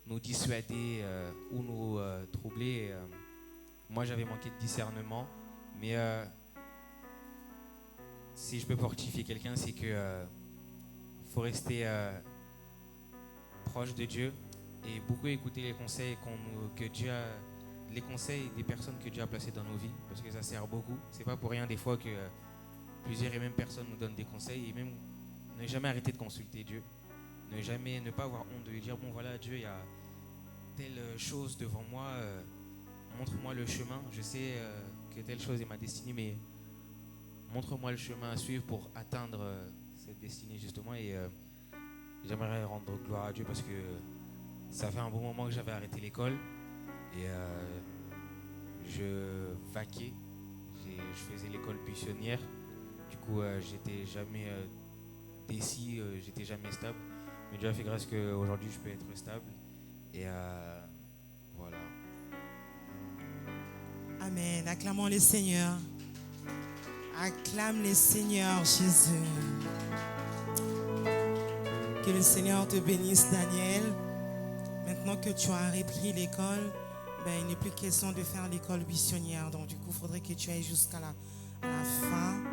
nous dissuader ou nous troubler. Moi j'avais manqué de discernement, mais si je peux fortifier quelqu'un, c'est que faut rester proche de Dieu et beaucoup écouter les conseils les conseils des personnes que Dieu a placées dans nos vies, parce que ça sert beaucoup. C'est pas pour rien des fois que plusieurs et mêmes personnes nous donnent des conseils, et même ne jamais arrêter de consulter Dieu, ne pas avoir honte de lui dire, bon voilà Dieu, il y a telle chose devant moi, montre-moi le chemin, je sais que telle chose est ma destinée, mais montre-moi le chemin à suivre pour atteindre cette destinée justement. Et j'aimerais rendre gloire à Dieu parce que ça fait un bon moment que j'avais arrêté l'école et je vaquais, je faisais l'école buissonnière. Du coup, j'étais jamais décis, j'étais jamais stable. Mais Dieu a fait grâce qu'aujourd'hui, je peux être stable. Et voilà. Amen. Acclamons le Seigneur. Acclame le Seigneur, Jésus. Que le Seigneur te bénisse, Daniel. Maintenant que tu as repris l'école, il n'est plus question de faire l'école buissonnière. Donc, du coup, il faudrait que tu ailles jusqu'à la fin.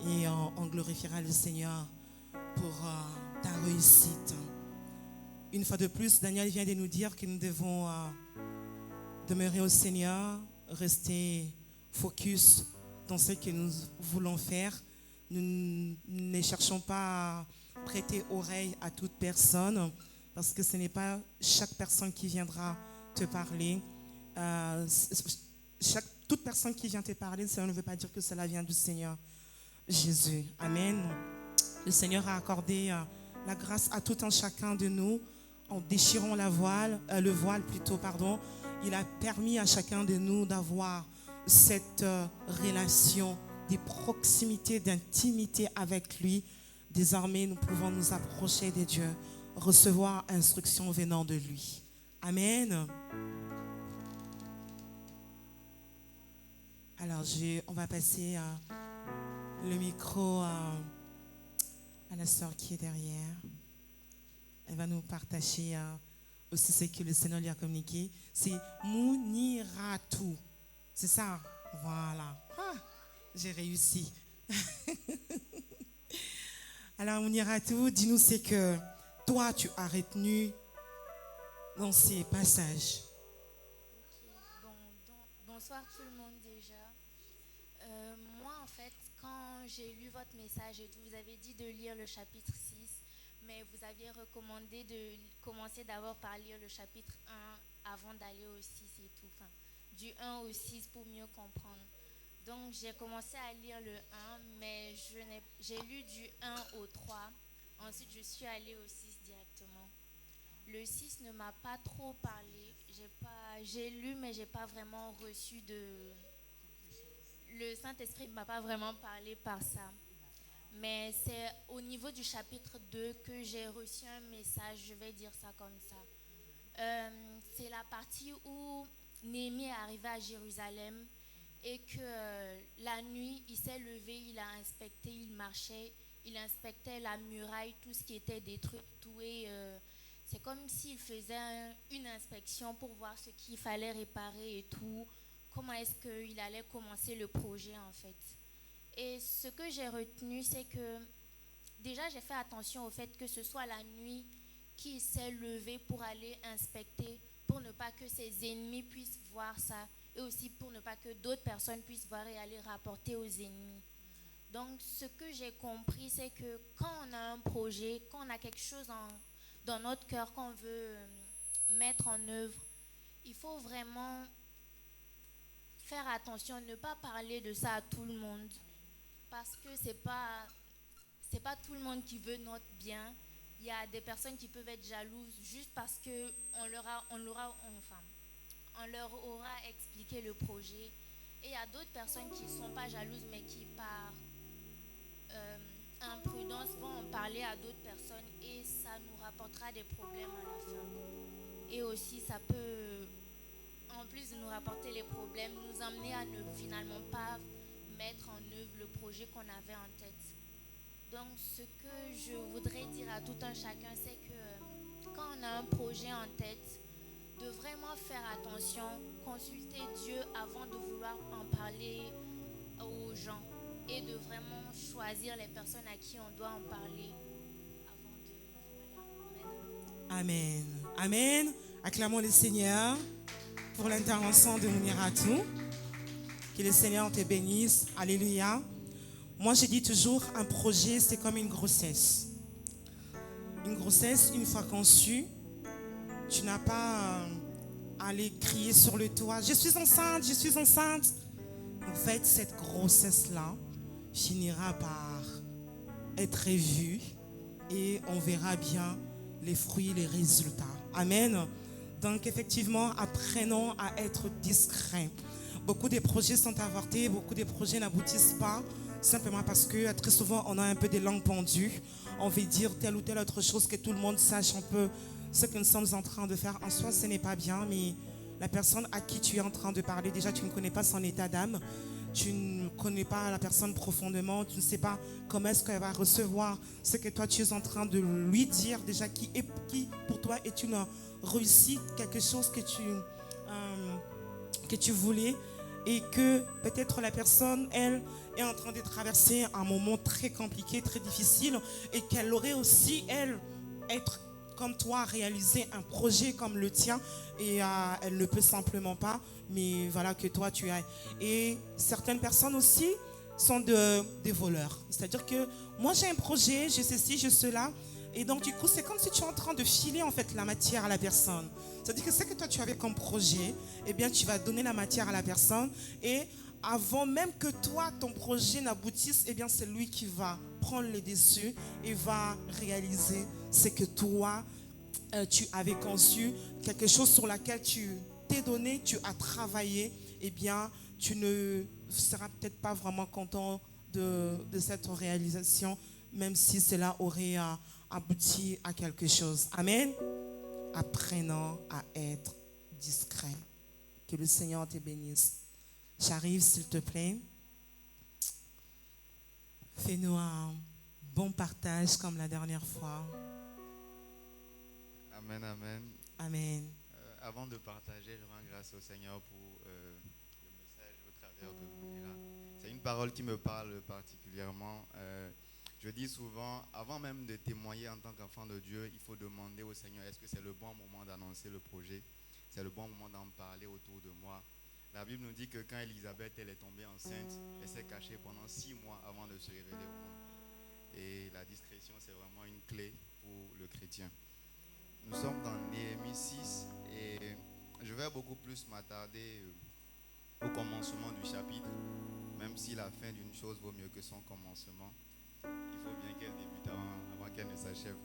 Et on glorifiera le Seigneur pour ta réussite. Une fois de plus, Daniel vient de nous dire que nous devons demeurer au Seigneur, rester focus dans ce que nous voulons faire. Nous ne cherchons pas à prêter oreille à toute personne, parce que ce n'est pas chaque personne qui viendra te parler. Toute personne qui vient te parler, cela ne veut pas dire que cela vient du Seigneur Jésus. Amen. Le Seigneur a accordé la grâce à tout un chacun de nous en déchirant le voile. Il a permis à chacun de nous d'avoir cette relation de proximité, d'intimité avec lui. Désormais, nous pouvons nous approcher de Dieu, recevoir instruction venant de lui. Amen. Alors, on va passer le micro à la sœur qui est derrière. Elle va nous partager aussi ce que le Seigneur lui a communiqué. C'est Mouniratou. C'est ça? Voilà. J'ai réussi. Alors, Mouniratou, dis-nous ce que toi, tu as retenu dans ces passages. Bonsoir tout le monde déjà. Moi, en fait, quand j'ai lu votre message et tout, vous avez dit de lire le chapitre 6, mais vous aviez recommandé de commencer d'abord par lire le chapitre 1 avant d'aller au 6 et tout. Enfin, du 1 au 6 pour mieux comprendre. Donc, j'ai commencé à lire le 1, mais j'ai lu du 1 au 3. Ensuite, je suis allée au 6 directement. Le 6 ne m'a pas trop parlé. J'ai lu, mais je n'ai pas vraiment reçu le Saint-Esprit ne m'a pas vraiment parlé par ça. Mais c'est au niveau du chapitre 2 que j'ai reçu un message, je vais dire ça comme ça. C'est la partie où Néhémie est arrivé à Jérusalem et que la nuit, il s'est levé, il a inspecté, il marchait, il inspectait la muraille, tout ce qui était détruit, tout. Et c'est comme s'il faisait une inspection pour voir ce qu'il fallait réparer et tout. Comment est-ce qu'il allait commencer le projet en fait. Et ce que j'ai retenu, c'est que déjà j'ai fait attention au fait que ce soit la nuit qu'il s'est levé pour aller inspecter, pour ne pas que ses ennemis puissent voir ça, et aussi pour ne pas que d'autres personnes puissent voir et aller rapporter aux ennemis. Donc ce que j'ai compris, c'est que quand on a un projet, quand on a quelque chose dans notre cœur qu'on veut mettre en œuvre, il faut vraiment faire attention, ne pas parler de ça à tout le monde, parce que c'est pas tout le monde qui veut notre bien. Il y a des personnes qui peuvent être jalouses juste parce que on leur aura expliqué le projet, et il y a d'autres personnes qui ne sont pas jalouses mais qui par imprudence vont en parler à d'autres personnes, et ça nous rapportera des problèmes à la fin. Et aussi ça peut, en plus de nous rapporter les problèmes, nous amener à ne finalement pas mettre en œuvre le projet qu'on avait en tête. Donc ce que je voudrais dire à tout un chacun, c'est que quand on a un projet en tête, de vraiment faire attention, consulter Dieu avant de vouloir en parler aux gens, et de vraiment choisir les personnes à qui on doit en parler avant de... Voilà. Amen. Amen. Acclamons le Seigneur pour l'intervention de Mouniratou. Que le Seigneur te bénisse. Alléluia. Moi, je dis toujours, un projet, c'est comme une grossesse. Une grossesse, une fois conçue, tu n'as pas à aller crier sur le toit, je suis enceinte, je suis enceinte. En fait, cette grossesse-là finira par être vue et on verra bien les fruits, les résultats. Amen. Donc effectivement, apprenons à être discrets. Beaucoup de projets sont avortés, beaucoup de projets n'aboutissent pas, simplement parce que très souvent on a un peu des langues pendues. On veut dire telle ou telle autre chose, que tout le monde sache un peu ce que nous sommes en train de faire. En soi, ce n'est pas bien, mais la personne à qui tu es en train de parler, déjà tu ne connais pas son état d'âme, tu ne connais pas la personne profondément, tu ne sais pas comment est-ce qu'elle va recevoir ce que toi tu es en train de lui dire, déjà qui pour toi est une réussite, quelque chose que tu voulais, et que peut-être la personne, elle, est en train de traverser un moment très compliqué, très difficile, et qu'elle aurait aussi, elle, être comme toi, réaliser un projet comme le tien, et elle ne peut simplement pas, mais voilà que toi tu as. Et certaines personnes aussi sont des voleurs. C'est-à-dire que moi j'ai un projet, j'ai ceci, j'ai cela, et donc du coup c'est comme si tu es en train de filer en fait la matière à la personne. C'est-à-dire que ce que toi tu avais comme projet, eh bien tu vas donner la matière à la personne, et avant même que toi ton projet n'aboutisse, eh bien c'est lui qui va prendre les dessus et va réaliser ce que toi tu avais conçu, quelque chose sur laquelle tu t'es donné, tu as travaillé. Eh bien tu ne seras peut-être pas vraiment content de cette réalisation, même si cela aurait abouti à quelque chose. Amen. Apprenons à être discret. Que le Seigneur te bénisse. J'arrive, s'il te plaît. Fais-nous un bon partage comme la dernière fois. Amen, amen. Amen. Avant de partager, je rends grâce au Seigneur pour le message au travers de Mounira. C'est une parole qui me parle particulièrement. Je dis souvent, avant même de témoigner en tant qu'enfant de Dieu, il faut demander au Seigneur, est-ce que c'est le bon moment d'annoncer le projet? C'est le bon moment d'en parler autour de moi. La Bible nous dit que quand Élisabeth elle est tombée enceinte, elle s'est cachée pendant 6 mois avant de se révéler au monde. Et la discrétion, c'est vraiment une clé pour le chrétien. Nous sommes dans Néhémie 6 et je vais beaucoup plus m'attarder au commencement du chapitre, même si la fin d'une chose vaut mieux que son commencement. Il faut bien qu'elle débute avant qu'elle ne s'achève.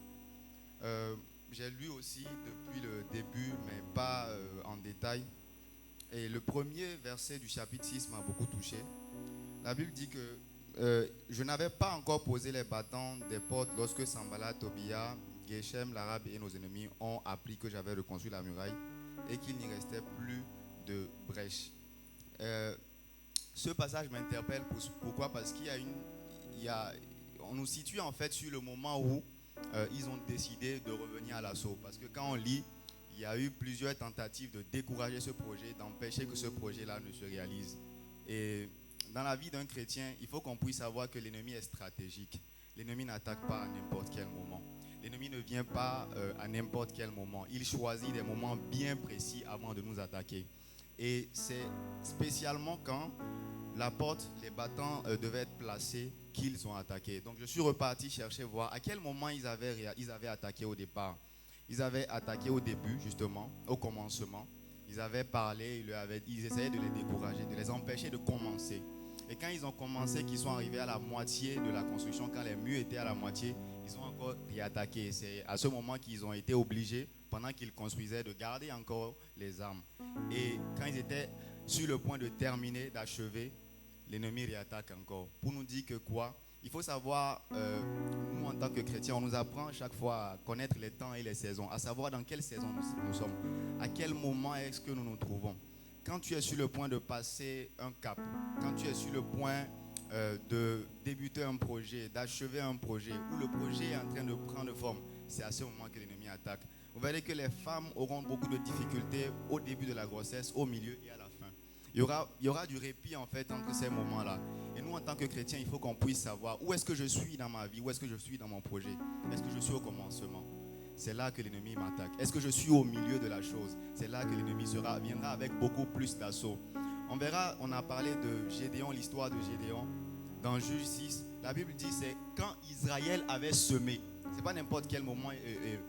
J'ai lu aussi depuis le début, mais pas en détail. Et le premier verset du chapitre 6 m'a beaucoup touché. La Bible dit que je n'avais pas encore posé les battants des portes lorsque Sanballat, Tobia, Geshem, l'Arabe et nos ennemis ont appris que j'avais reconstruit la muraille et qu'il n'y restait plus de brèche. Ce passage m'interpelle. Pourquoi? Parce on nous situe en fait sur le moment où ils ont décidé de revenir à l'assaut. Parce que quand on lit, il y a eu plusieurs tentatives de décourager ce projet, d'empêcher que ce projet-là ne se réalise. Et dans la vie d'un chrétien, il faut qu'on puisse savoir que l'ennemi est stratégique. L'ennemi n'attaque pas à n'importe quel moment. L'ennemi ne vient pas à n'importe quel moment. Il choisit des moments bien précis avant de nous attaquer. Et c'est spécialement quand la porte, les battants devaient être placés qu'ils ont attaqué. Donc je suis reparti chercher voir à quel moment ils avaient attaqué au départ. Ils avaient attaqué au début, justement, au commencement. Ils avaient parlé, ils essayaient de les décourager, de les empêcher de commencer. Et quand ils ont commencé, qu'ils sont arrivés à la moitié de la construction, quand les murs étaient à la moitié, ils ont encore réattaqué. C'est à ce moment qu'ils ont été obligés, pendant qu'ils construisaient, de garder encore les armes. Et quand ils étaient sur le point de terminer, d'achever, l'ennemi réattaque encore. Pour nous dire que quoi? Il faut savoir, nous en tant que chrétiens, on nous apprend à chaque fois à connaître les temps et les saisons, à savoir dans quelle saison nous sommes, à quel moment est-ce que nous nous trouvons. Quand tu es sur le point de passer un cap, quand tu es sur le point de débuter un projet, d'achever un projet, où le projet est en train de prendre forme, c'est à ce moment que l'ennemi attaque. Vous verrez que les femmes auront beaucoup de difficultés au début de la grossesse, au milieu et à la fin. Il y aura du répit en fait entre ces moments-là. Et nous, en tant que chrétiens, il faut qu'on puisse savoir où est-ce que je suis dans ma vie, où est-ce que je suis dans mon projet. Est-ce que je suis au commencement? C'est là que l'ennemi m'attaque. Est-ce que je suis au milieu de la chose? C'est là que l'ennemi viendra avec beaucoup plus d'assaut. On verra, on a parlé de Gédéon, l'histoire de Gédéon. dans Juge 6, la Bible dit c'est quand Israël avait semé. C'est pas n'importe quel moment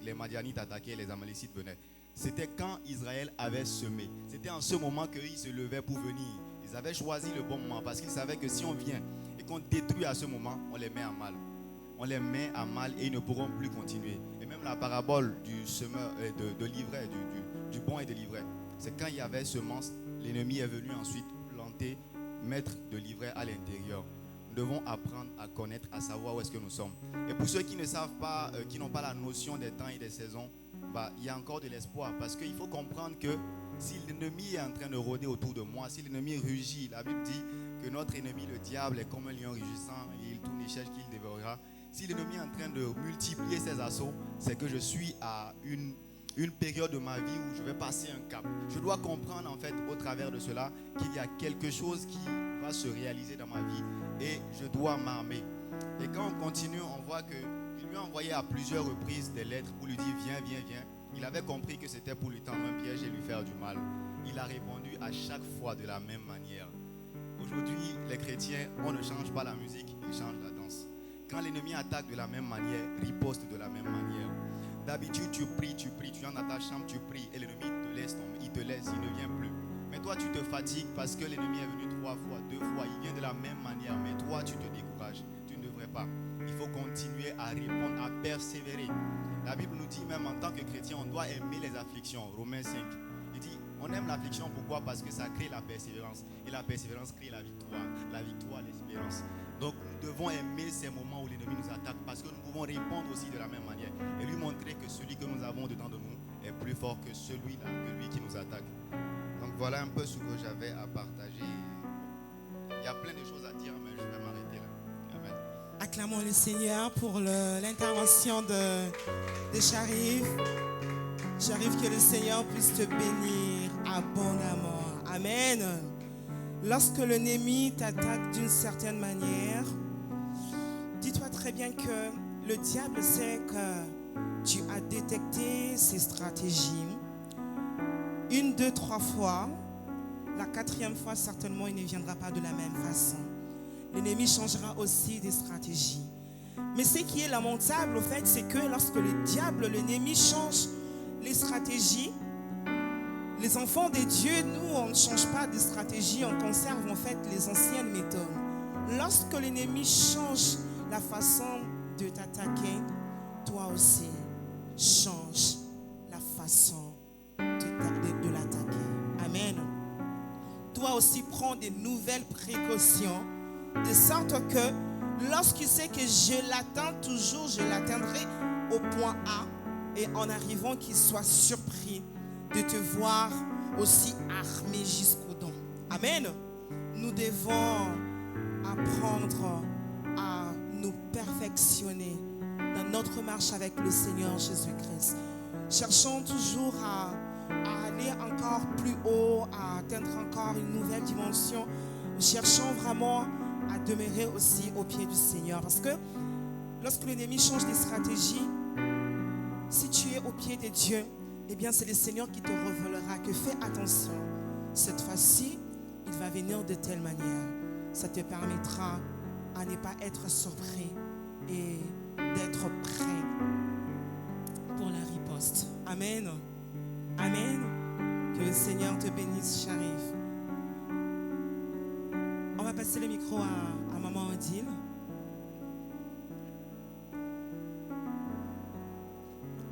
les Madianites attaquaient, les Amalécites venaient. C'était quand Israël avait semé. C'était en ce moment qu'ils se levaient pour venir. Ils avaient choisi le bon moment parce qu'ils savaient que si on vient et qu'on détruit à ce moment, on les met à mal. On les met à mal et ils ne pourront plus continuer. Et même la parabole du semeur de l'ivraie, du bon et de l'ivraie, c'est quand il y avait semence, l'ennemi est venu ensuite planter, mettre de l'ivraie à l'intérieur. Nous devons apprendre à connaître, à savoir où est-ce que nous sommes. Et pour ceux qui ne savent pas, qui n'ont pas la notion des temps et des saisons, il y a encore de l'espoir. Parce qu'il faut comprendre que si l'ennemi est en train de rôder autour de moi, si l'ennemi rugit, la Bible dit que notre ennemi, le diable, est comme un lion rugissant, et il tourne et cherche qui il dévorera. Si l'ennemi est en train de multiplier ses assauts, c'est que je suis à une période de ma vie où je vais passer un cap. Je dois comprendre en fait au travers de cela qu'il y a quelque chose qui va se réaliser dans ma vie et je dois m'armer. Et quand on continue, on voit qu'il lui a envoyé à plusieurs reprises des lettres pour lui dire viens, viens, viens. Il avait compris que c'était pour lui tendre un piège et lui faire du mal. Il a répondu à chaque fois de la même manière. Aujourd'hui, les chrétiens, on ne change pas la musique, ils changent la danse. Quand l'ennemi attaque de la même manière, riposte de la même manière. D'habitude, tu pries, tu es dans ta chambre, tu pries et l'ennemi te laisse tomber, il te laisse, il ne vient plus. Mais toi, tu te fatigues parce que l'ennemi est venu 3 fois, 2 fois, il vient de la même manière. Mais toi, tu te décourages, tu ne devrais pas. Il faut continuer à répondre, à persévérer. La Bible nous dit même en tant que chrétien, on doit aimer les afflictions. Romains 5. Il dit, on aime l'affliction, pourquoi? Parce que ça crée la persévérance. Et la persévérance crée la victoire, l'espérance. Donc nous devons aimer ces moments où l'ennemi nous attaque parce que nous pouvons répondre aussi de la même manière et lui montrer que celui que nous avons dedans de nous est plus fort que celui-là, que lui qui nous attaque. Donc voilà un peu ce que j'avais à partager. Il y a plein de choses à dire, mais je vais m'arrêter là. Amen. Acclamons le Seigneur pour l'intervention de Sharif. Sharif, que le Seigneur puisse te bénir abondamment. Amen. Lorsque l'ennemi t'attaque d'une certaine manière, dis-toi très bien que le diable sait que tu as détecté ses stratégies. 1, 2, 3 fois. La 4e fois, certainement, il ne viendra pas de la même façon. L'ennemi changera aussi des stratégies. Mais ce qui est lamentable, au fait, c'est que lorsque le diable, l'ennemi change les stratégies, les enfants de Dieu, nous, on ne change pas de stratégie, on conserve en fait les anciennes méthodes. Lorsque l'ennemi change la façon de t'attaquer, toi aussi, change la façon de l'attaquer. Amen. Toi aussi, prends des nouvelles précautions, de sorte que lorsqu'il sait que je l'attends toujours, je l'atteindrai au point A, et en arrivant qu'il soit surpris de te voir aussi armé jusqu'aux dents. Amen. Nous devons apprendre à nous perfectionner dans notre marche avec le Seigneur Jésus-Christ. Cherchons toujours à aller encore plus haut, à atteindre encore une nouvelle dimension. Cherchons vraiment à demeurer aussi au pied du Seigneur. Parce que lorsque l'ennemi change de stratégie, si tu es au pied de Dieu, eh bien, c'est le Seigneur qui te révélera que fais attention. Cette fois-ci, il va venir de telle manière. Ça te permettra à ne pas être surpris et d'être prêt pour la riposte. Amen. Amen. Que le Seigneur te bénisse, Sharif. On va passer le micro à Maman Odile.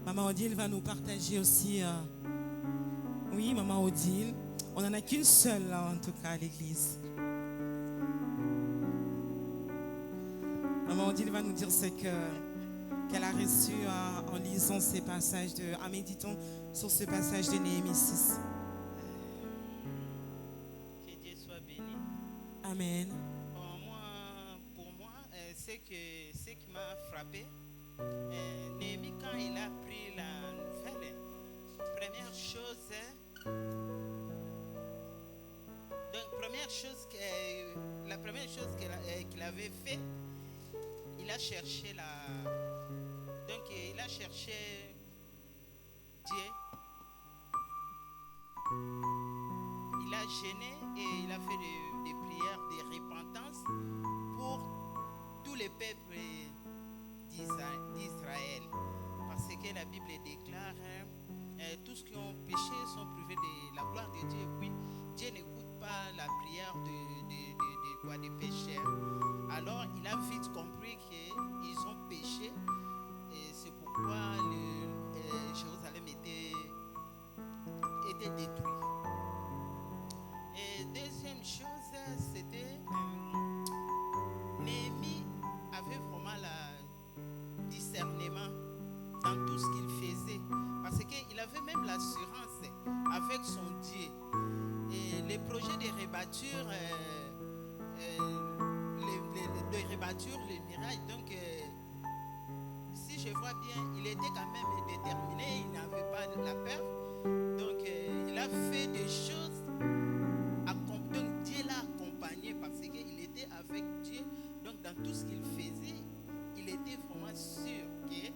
Maman Odile va nous partager aussi. Oui, Maman Odile. On n'en a qu'une seule, là, en tout cas, à l'église. Maman Odile va nous dire ce qu'elle a reçu en lisant ces passages, en méditant sur ce passage de Néhémie 6. Que Dieu soit béni. Amen. Pour moi, ce qui m'a frappé, Néhémie, quand il a pris la nouvelle, la première chose qu'il avait fait, il a cherché Dieu. Il a jeûné et il a fait des prières de repentance pour tous les peuples d'Israël. Parce que la Bible déclare tous ceux qui ont péché sont privés de la gloire de Dieu. Et puis Dieu n'écoute pas la prière des pécheurs. Alors il a vite compris qu'ils ont péché et c'est pourquoi Jérusalem était détruit. Et deuxième chose, c'était Néhémie avait vraiment le discernement dans tout ce qu'il faisait. Parce qu'il avait même l'assurance avec son Dieu. Et les projets de rebatture, les mirages, donc si je vois bien, il était quand même déterminé, il n'avait pas la peur. Donc il a fait des choses, donc Dieu l'a accompagné parce qu'il était avec Dieu. Donc dans tout ce qu'il faisait, il était vraiment sûr que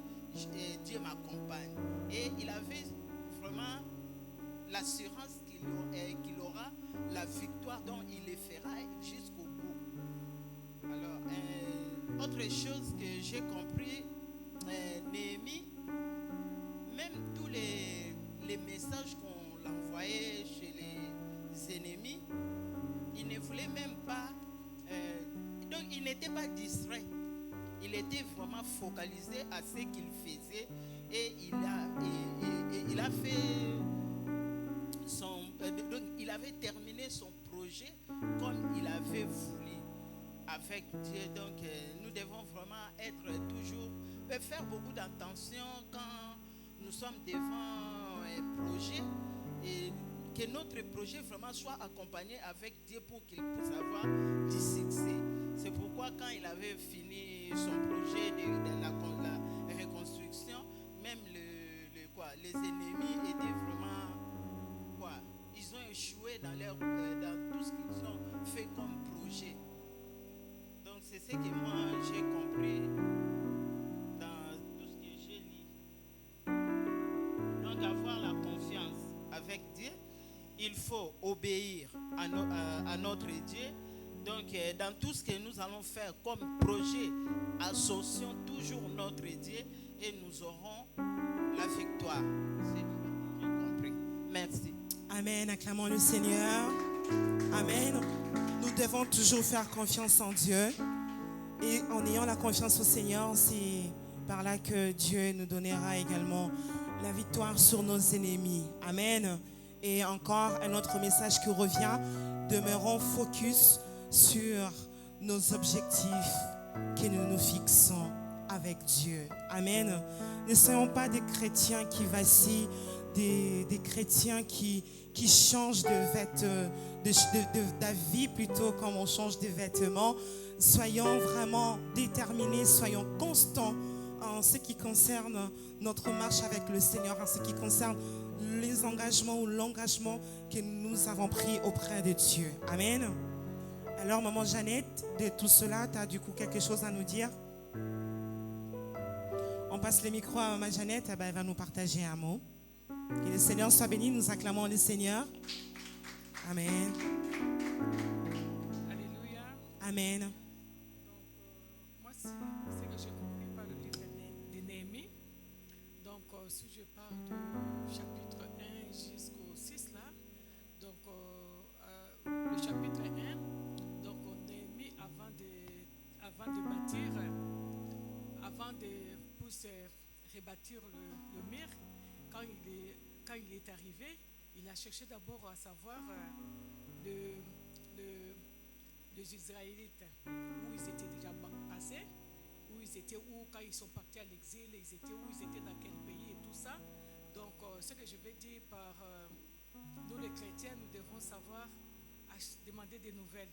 Dieu m'accompagne. Et il avait vraiment l'assurance qu'il aura la victoire dont il le fera jusqu'au bout. Alors, autre chose que j'ai compris, Néhémie, même tous les messages qu'on l'envoyait chez les ennemis, il ne voulait même pas, donc il n'était pas distrait. Il était vraiment focalisé à ce qu'il faisait et il a fait donc il avait terminé son projet comme il avait voulu avec Dieu. Donc nous devons vraiment être toujours, faire beaucoup d'attention quand nous sommes devant un projet et que notre projet vraiment soit accompagné avec Dieu pour qu'il puisse avoir du succès. C'est pourquoi quand il avait fini son projet de la reconstruction, même les ennemis étaient vraiment ils ont échoué dans tout ce qu'ils ont fait comme projet. Donc c'est ce que moi j'ai compris dans tout ce que j'ai lu. Donc avoir la confiance avec Dieu, il faut obéir à notre Dieu. Donc dans tout ce que nous allons faire comme projet, associons toujours notre Dieu et nous aurons la victoire. C'est tout ce que j'ai compris. Merci. Amen, acclamons le Seigneur. Amen. Nous devons toujours faire confiance en Dieu. Et en ayant la confiance au Seigneur, c'est par là que Dieu nous donnera également la victoire sur nos ennemis. Amen. Et encore un autre message qui revient. Demeurons focus sur nos objectifs que nous nous fixons avec Dieu. Amen. Ne soyons pas des chrétiens qui vacillent, des chrétiens qui changent d'avis plutôt comme on change de vêtements. Soyons vraiment déterminés, soyons constants en ce qui concerne notre marche avec le Seigneur, en ce qui concerne les engagements ou l'engagement que nous avons pris auprès de Dieu. Amen. Alors, maman Jeannette, de tout cela, tu as du coup quelque chose à nous dire? On passe le micro à maman Jeannette, elle va nous partager un mot. Que le Seigneur soit béni, nous acclamons le Seigneur. Amen. Alléluia. Amen. Donc, moi, c'est ce que j'ai compris par le livre de Néhémie. Donc, si je pars du chapitre 1 jusqu'au 6, là, donc, le chapitre 1, donc, Néhémie, avant de bâtir, pour se rebâtir le mur, quand il est arrivé, il a cherché d'abord à savoir les Israélites, où ils étaient déjà passés, où quand ils sont partis à l'exil, où ils étaient dans quel pays et tout ça. Donc, ce que je vais dire par nous les chrétiens, nous devons savoir demander des nouvelles.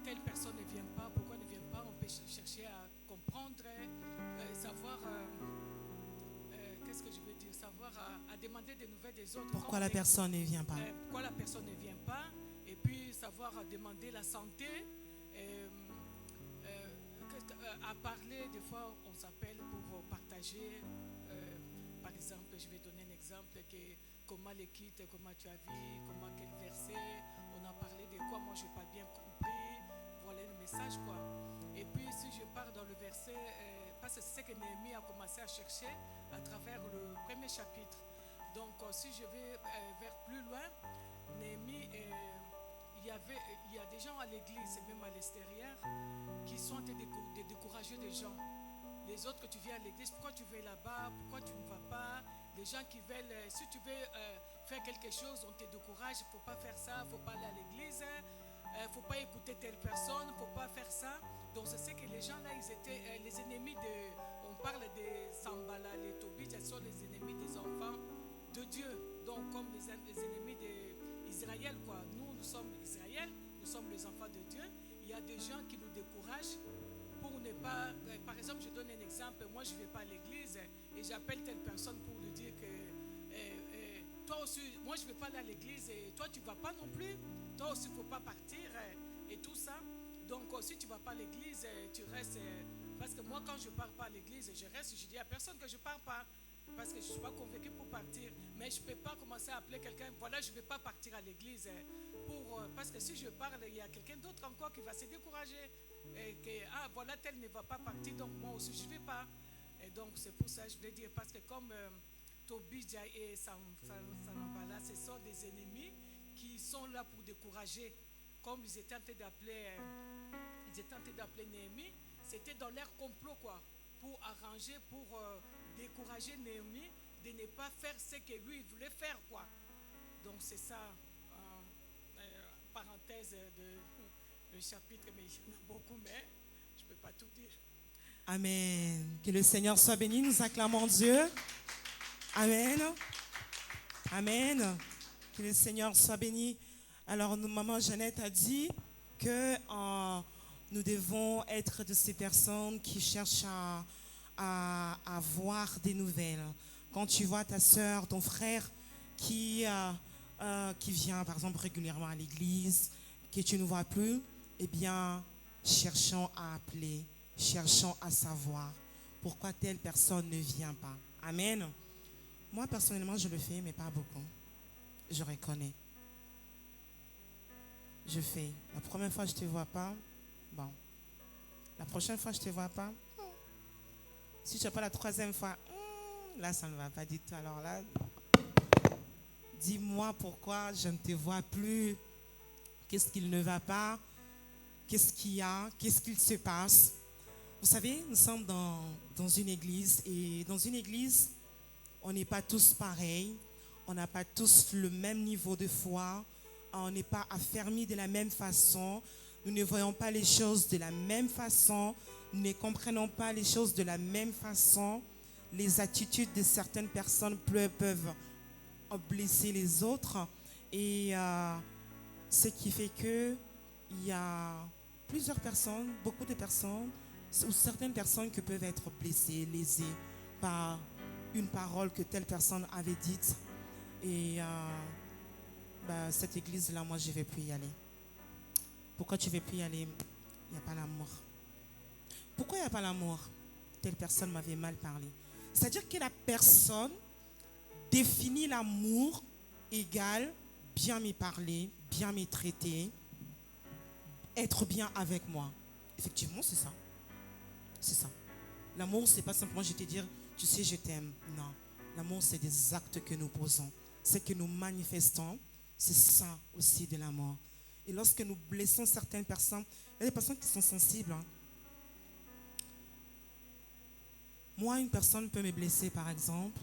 Telle personne ne vient pas, pourquoi ne vient pas? On peut chercher à comprendre, savoir, qu'est-ce que je veux dire, savoir à demander des nouvelles des autres. Pourquoi la personne ne vient pas? Pourquoi la personne ne vient pas? Et puis savoir demander la santé. À parler, des fois on s'appelle pour partager. Par exemple, je vais donner un exemple, que comment les quittes, comment tu as vu, comment quel verset, on a parlé de quoi, moi je n'ai pas bien compris. Voilà le message quoi. Et puis si je pars dans le verset, parce que c'est ce que Néhémie a commencé à chercher à travers le premier chapitre. Donc si je vais vers plus loin, Néhémie, il y a des gens à l'église et même à l'extérieur qui sont en train de décourager des gens. Les autres que tu viens à l'église, pourquoi tu vas là-bas, pourquoi tu ne vas pas? Les gens qui veulent, si tu veux faire quelque chose, on te décourage, il ne faut pas faire ça, il ne faut pas aller à l'église, il ne faut pas écouter telle personne, il ne faut pas faire ça. Donc c'est ce que les gens là, ils étaient les ennemis on parle des Sambala, les Tobit, ce sont les ennemis des enfants de Dieu. Donc comme les ennemis d'Israël, quoi. Nous sommes Israël, nous sommes les enfants de Dieu. Il y a des gens qui nous découragent pour ne pas, par exemple, je donne un exemple, moi je ne vais pas à l'église et j'appelle telle personne pour lui dire que toi aussi, moi je ne vais pas aller à l'église et toi tu ne vas pas non plus, toi aussi il ne faut pas partir et tout ça. Donc si tu ne vas pas à l'église, tu restes, parce que moi quand je ne pars pas à l'église, je reste, je dis à personne que je ne pars pas, parce que je ne suis pas convaincu pour partir, mais je ne peux pas commencer à appeler quelqu'un, voilà je ne vais pas partir à l'église, parce que si je parle, il y a quelqu'un d'autre encore qui va se décourager. Et que voilà, tel ne va pas partir, donc moi aussi je ne vais pas. Et donc c'est pour ça que je voulais dire, parce que comme Tobidja et Sanambala, ce sont des ennemis qui sont là pour décourager. Comme ils étaient en train d'appeler Néhémie, c'était dans leur complot quoi, pour arranger, pour décourager Néhémie de ne pas faire ce que lui il voulait faire quoi. Donc c'est ça, parenthèse le chapitre, mais il y en a beaucoup, mais je ne peux pas tout dire. Amen. Que le Seigneur soit béni. Nous acclamons Dieu. Amen. Amen. Que le Seigneur soit béni. Alors, maman Jeannette a dit que nous devons être de ces personnes qui cherchent à avoir des nouvelles. Quand tu vois ta soeur, ton frère qui vient, par exemple, régulièrement à l'église, que tu ne vois plus, eh bien, cherchons à appeler, cherchons à savoir pourquoi telle personne ne vient pas. Amen. Moi, personnellement, je le fais, mais pas beaucoup. Je reconnais. Je fais. La première fois, je ne te vois pas. Bon. La prochaine fois, je ne te vois pas. Si tu n'as pas la troisième fois, là, ça ne va pas du tout. Alors là, dis-moi pourquoi je ne te vois plus. Qu'est-ce qu'il ne va pas? Qu'est-ce qu'il y a? Qu'est-ce qu'il se passe? Vous savez, nous sommes dans une église et dans une église, on n'est pas tous pareils, on n'a pas tous le même niveau de foi, on n'est pas affermis de la même façon, nous ne voyons pas les choses de la même façon, nous ne comprenons pas les choses de la même façon. Les attitudes de certaines personnes peuvent blesser les autres et ce qui fait que il y a plusieurs personnes, beaucoup de personnes, ou certaines personnes qui peuvent être blessées, lésées par une parole que telle personne avait dite. Et cette église-là, moi, je ne vais plus y aller. Pourquoi tu ne veux plus y aller? Il n'y a pas l'amour. Pourquoi il n'y a pas l'amour? Telle personne m'avait mal parlé. C'est-à-dire que la personne définit l'amour égal bien me parler, bien me traiter, être bien avec moi. Effectivement, c'est ça. C'est ça. L'amour, c'est pas simplement je te dire, tu sais, je t'aime. Non. L'amour, c'est des actes que nous posons. Ce que nous manifestons, c'est ça aussi de l'amour. Et lorsque nous blessons certaines personnes, il y a des personnes qui sont sensibles. Hein. Moi, une personne peut me blesser, par exemple.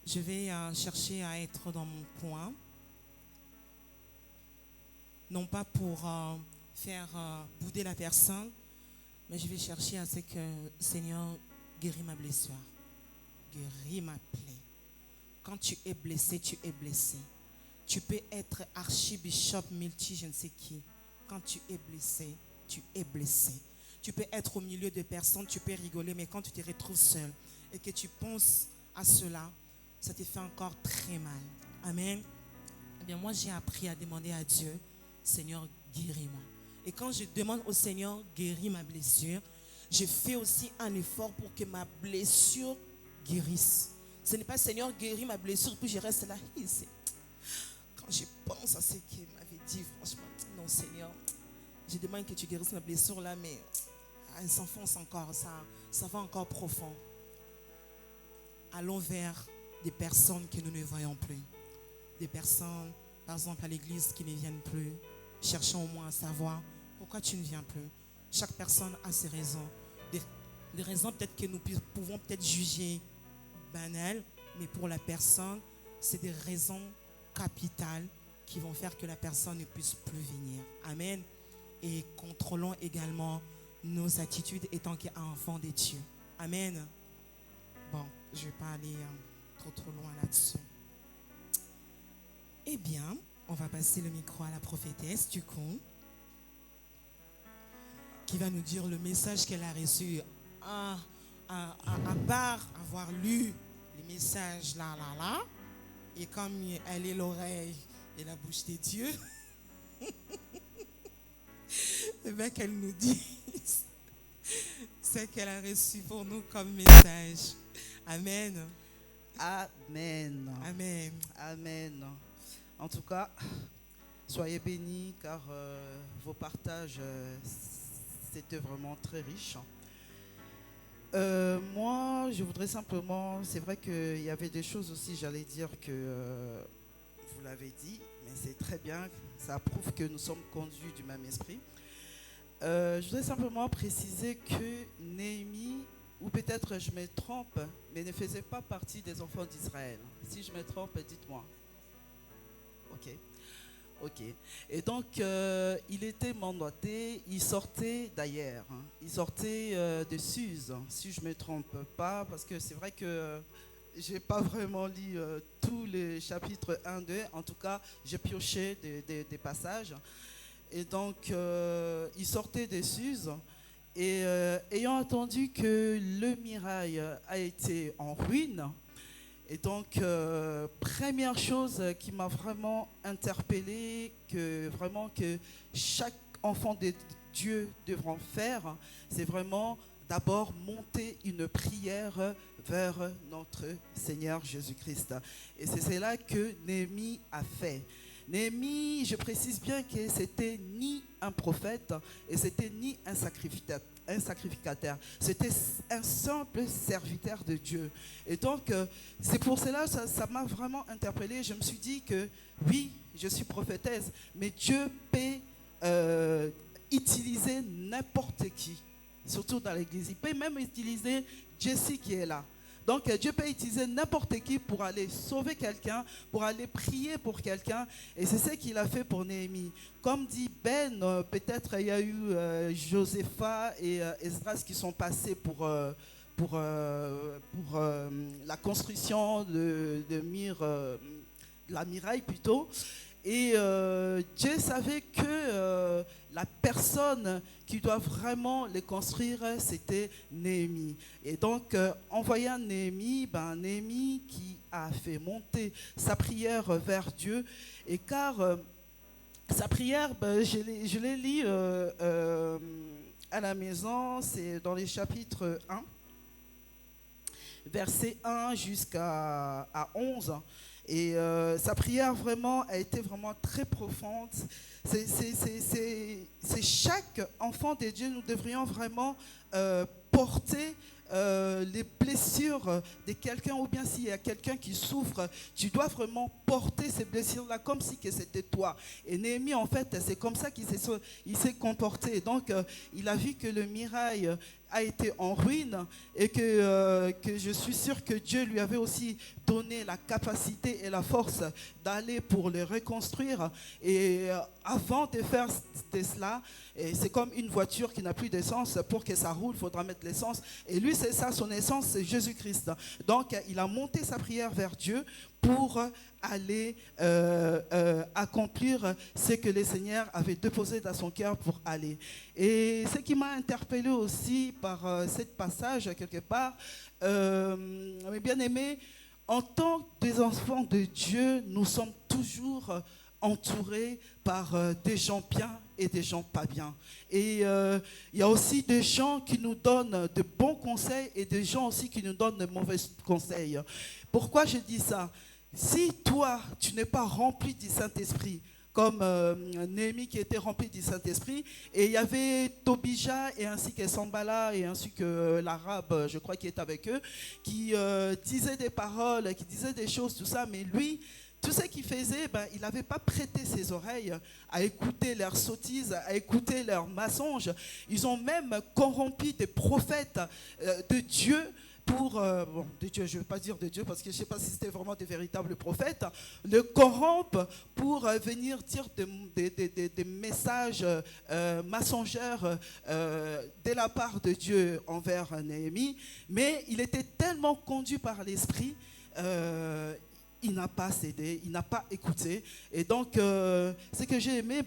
Je vais chercher à être dans mon coin. Non pas pour faire bouder la personne, mais je vais chercher à ce que Seigneur guérit ma blessure, guérit ma plaie. Quand tu es blessé, tu es blessé. Tu peux être archibishop, multi, je ne sais qui. Quand tu es blessé, tu es blessé. Tu peux être au milieu de personnes, tu peux rigoler, mais quand tu te retrouves seul et que tu penses à cela, ça te fait encore très mal. Amen. Eh bien, moi, j'ai appris à demander à Dieu, Seigneur, guéris-moi. Et quand je demande au Seigneur, guéris ma blessure, je fais aussi un effort pour que ma blessure guérisse. Ce n'est pas Seigneur guéris ma blessure, puis je reste là. Quand je pense à ce qu'il m'avait dit, franchement, non Seigneur, je demande que tu guérisses ma blessure là, mais elle s'enfonce encore, ça va encore profond. Allons vers des personnes que nous ne voyons plus. Des personnes, par exemple à l'église, qui ne viennent plus. Cherchons au moins à savoir pourquoi tu ne viens plus. Chaque personne a ses raisons. Des raisons peut-être que nous pouvons peut-être juger banales, mais pour la personne, c'est des raisons capitales qui vont faire que la personne ne puisse plus venir. Amen. Et contrôlons également nos attitudes étant qu'enfants de Dieu. Amen. Bon, je ne vais pas aller trop loin là-dessus. Eh bien, on va passer le micro à la prophétesse du coup, qui va nous dire le message qu'elle a reçu à part avoir lu les messages là, et comme elle est l'oreille et la bouche de Dieu, et bien qu'elle nous dise ce qu'elle a reçu pour nous comme message. Amen. Amen. Amen. Amen. En tout cas, soyez bénis car vos partages, c'était vraiment très riche. Moi, je voudrais simplement, c'est vrai qu'il y avait des choses aussi, j'allais dire que vous l'avez dit, mais c'est très bien, ça prouve que nous sommes conduits du même esprit. Je voudrais simplement préciser que Néhémie, ou peut-être je me trompe, mais ne faisait pas partie des enfants d'Israël. Si je me trompe, dites-moi. Ok. Et donc, il était mandaté, il sortait d'ailleurs. Il sortait de Suse, si je ne me trompe pas, parce que c'est vrai que je n'ai pas vraiment lu tous les chapitres 1-2. En tout cas, j'ai pioché des passages. Et donc, il sortait de Suse. Et ayant entendu que le mirail a été en ruine, et donc, première chose qui m'a vraiment interpellée, que chaque enfant de Dieu devra faire, c'est vraiment d'abord monter une prière vers notre Seigneur Jésus-Christ. Et c'est cela que Néhémie a fait. Néhémie, je précise bien que c'était ni un prophète et c'était ni un sacrificateur. C'était un simple serviteur de Dieu. Et donc, c'est pour cela, ça m'a vraiment interpellée. Je me suis dit que oui, je suis prophétesse, mais Dieu peut utiliser n'importe qui, surtout dans l'église. Il peut même utiliser Jessie qui est là. Donc Dieu peut utiliser n'importe qui pour aller sauver quelqu'un, pour aller prier pour quelqu'un. Et c'est ce qu'il a fait pour Néhémie. Comme dit Ben, peut-être il y a eu Josépha et Esdras qui sont passés pour la construction de la muraille plutôt. Et Dieu savait que la personne qui doit vraiment les construire, c'était Néhémie. Et donc, en voyant Néhémie, Néhémie qui a fait monter sa prière vers Dieu, et car sa prière, je l'ai lu à la maison, c'est dans les chapitres 1, versets 1 jusqu'à 11. Et sa prière vraiment a été vraiment très profonde. C'est chaque enfant de Dieu, nous devrions vraiment porter les blessures de quelqu'un, ou bien s'il y a quelqu'un qui souffre, tu dois vraiment porter ces blessures-là comme si que c'était toi. Et Néhémie, en fait, c'est comme ça qu'il s'est comporté. Donc, il a vu que le mirail a été en ruine et que je suis sûr que Dieu lui avait aussi donné la capacité et la force d'aller pour le reconstruire. Et avant de faire de cela, c'est comme une voiture qui n'a plus d'essence. Pour que ça roule, il faudra mettre l'essence. Et lui, c'est ça, son essence, c'est Jésus-Christ. Donc, il a monté sa prière vers Dieu pour aller accomplir ce que le Seigneur avait déposé dans son cœur pour aller. Et ce qui m'a interpellé aussi par ce passage, quelque part, mes bien-aimés, en tant que des enfants de Dieu, nous sommes toujours entouré par des gens bien et des gens pas bien. Et il y a aussi des gens qui nous donnent de bons conseils et des gens aussi qui nous donnent de mauvais conseils. Pourquoi je dis ça? Si toi, tu n'es pas rempli du Saint-Esprit, comme Néhémie qui était rempli du Saint-Esprit, et il y avait Tobija et ainsi que Sambala et ainsi que l'Arabe, je crois, qui est avec eux, qui disaient des paroles, qui disaient des choses, tout ça, mais lui, tout ce qu'il faisait, il n'avait pas prêté ses oreilles à écouter leurs sottises, à écouter leurs mensonges. Ils ont même corrompu des prophètes de Dieu de Dieu, je ne veux pas dire de Dieu parce que je ne sais pas si c'était vraiment des véritables prophètes, le corrompent pour venir dire des messages mensongers de la part de Dieu envers Néhémie, mais il était tellement conduit par l'esprit, il n'a pas cédé, il n'a pas écouté. Et donc, ce que j'ai aimé,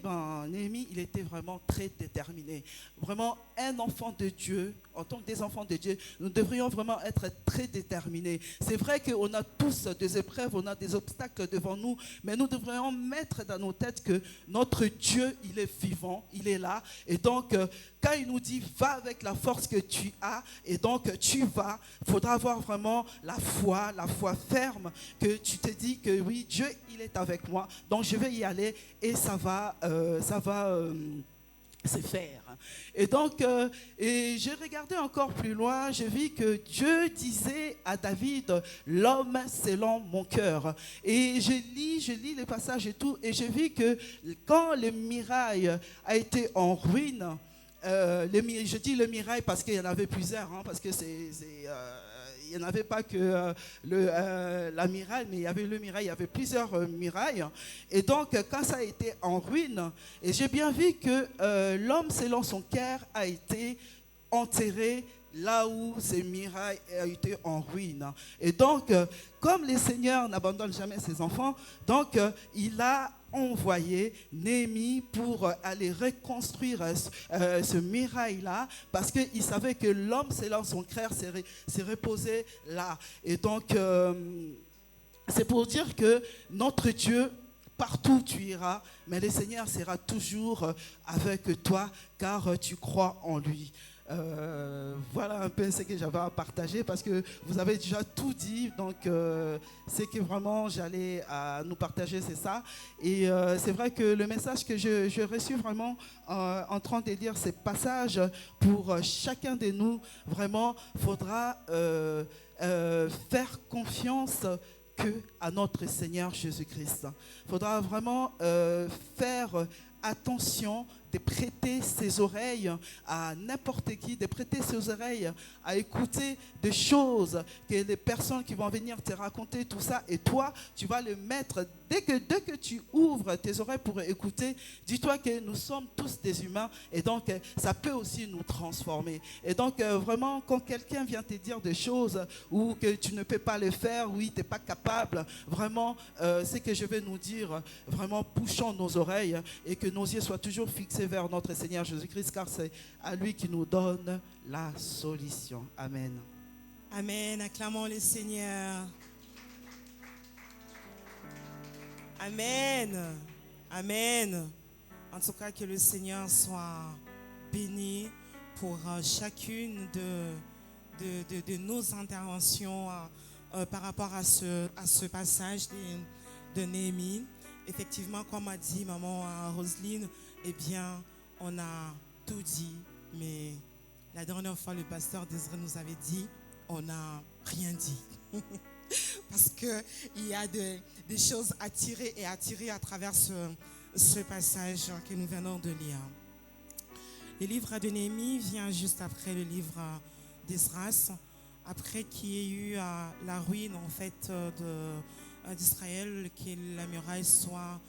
Néhémie, il était vraiment très déterminé. Vraiment, un enfant de Dieu, en tant que des enfants de Dieu, nous devrions vraiment être très déterminés. C'est vrai qu'on a tous des épreuves, on a des obstacles devant nous, mais nous devrions mettre dans nos têtes que notre Dieu, il est vivant, il est là. Et donc, quand il nous dit, va avec la force que tu as, et donc tu vas, il faudra avoir vraiment la foi ferme, que tu te dis que oui, Dieu, il est avec moi, donc je vais y aller et ça va se faire. Et donc, et j'ai regardé encore plus loin, j'ai vu que Dieu disait à David, l'homme selon mon cœur. Et je lis les passages et tout, et j'ai vu que quand le muraille a été en ruine, je dis le muraille parce qu'il y en avait plusieurs, parce que il n'y en avait pas que la muraille, mais il y avait le muraille, il y avait plusieurs murailles. Et donc, quand ça a été en ruine, et j'ai bien vu que l'homme selon son cœur a été enterré là où ces murailles ont été en ruine. Et donc, comme le Seigneur n'abandonne jamais ses enfants, donc il a envoyé Néhémie pour aller reconstruire ce muraille-là, parce qu'il savait que l'homme selon son cœur s'est reposé là. Et donc, c'est pour dire que notre Dieu, partout où tu iras, mais le Seigneur sera toujours avec toi, car tu crois en lui. Voilà un peu ce que j'avais à partager parce que vous avez déjà tout dit, donc ce que vraiment j'allais à nous partager, c'est ça. Et c'est vrai que le message que je reçu vraiment en train de lire ces passages, pour chacun de nous, vraiment faudra faire confiance à notre Seigneur Jésus-Christ. Il faudra vraiment faire attention de prêter ses oreilles à n'importe qui, de prêter ses oreilles à écouter des choses que les personnes qui vont venir te raconter, tout ça, et toi, tu vas le mettre, dès que tu ouvres tes oreilles pour écouter, dis-toi que nous sommes tous des humains, et donc ça peut aussi nous transformer. Et donc vraiment, quand quelqu'un vient te dire des choses, ou que tu ne peux pas le faire, oui, tu n'es pas capable, vraiment, ce que je vais nous dire, vraiment, bouchons nos oreilles, et que nos yeux soient toujours fixés vers notre Seigneur Jésus-Christ, car c'est à lui qui nous donne la solution. Amen. Amen. Acclamons le Seigneur. Amen. Amen. En tout cas, que le Seigneur soit béni pour chacune de nos interventions par rapport à ce passage de Néhémie. Effectivement, comme a dit maman Roselyne, eh bien, on a tout dit, mais la dernière fois, le pasteur d'Israël nous avait dit, on n'a rien dit. Parce qu'il y a des choses à tirer à travers ce passage que nous venons de lire. Le livre de Néhémie vient juste après le livre d'Esdras, après qu'il y ait eu la ruine en fait d'Israël, que la muraille soit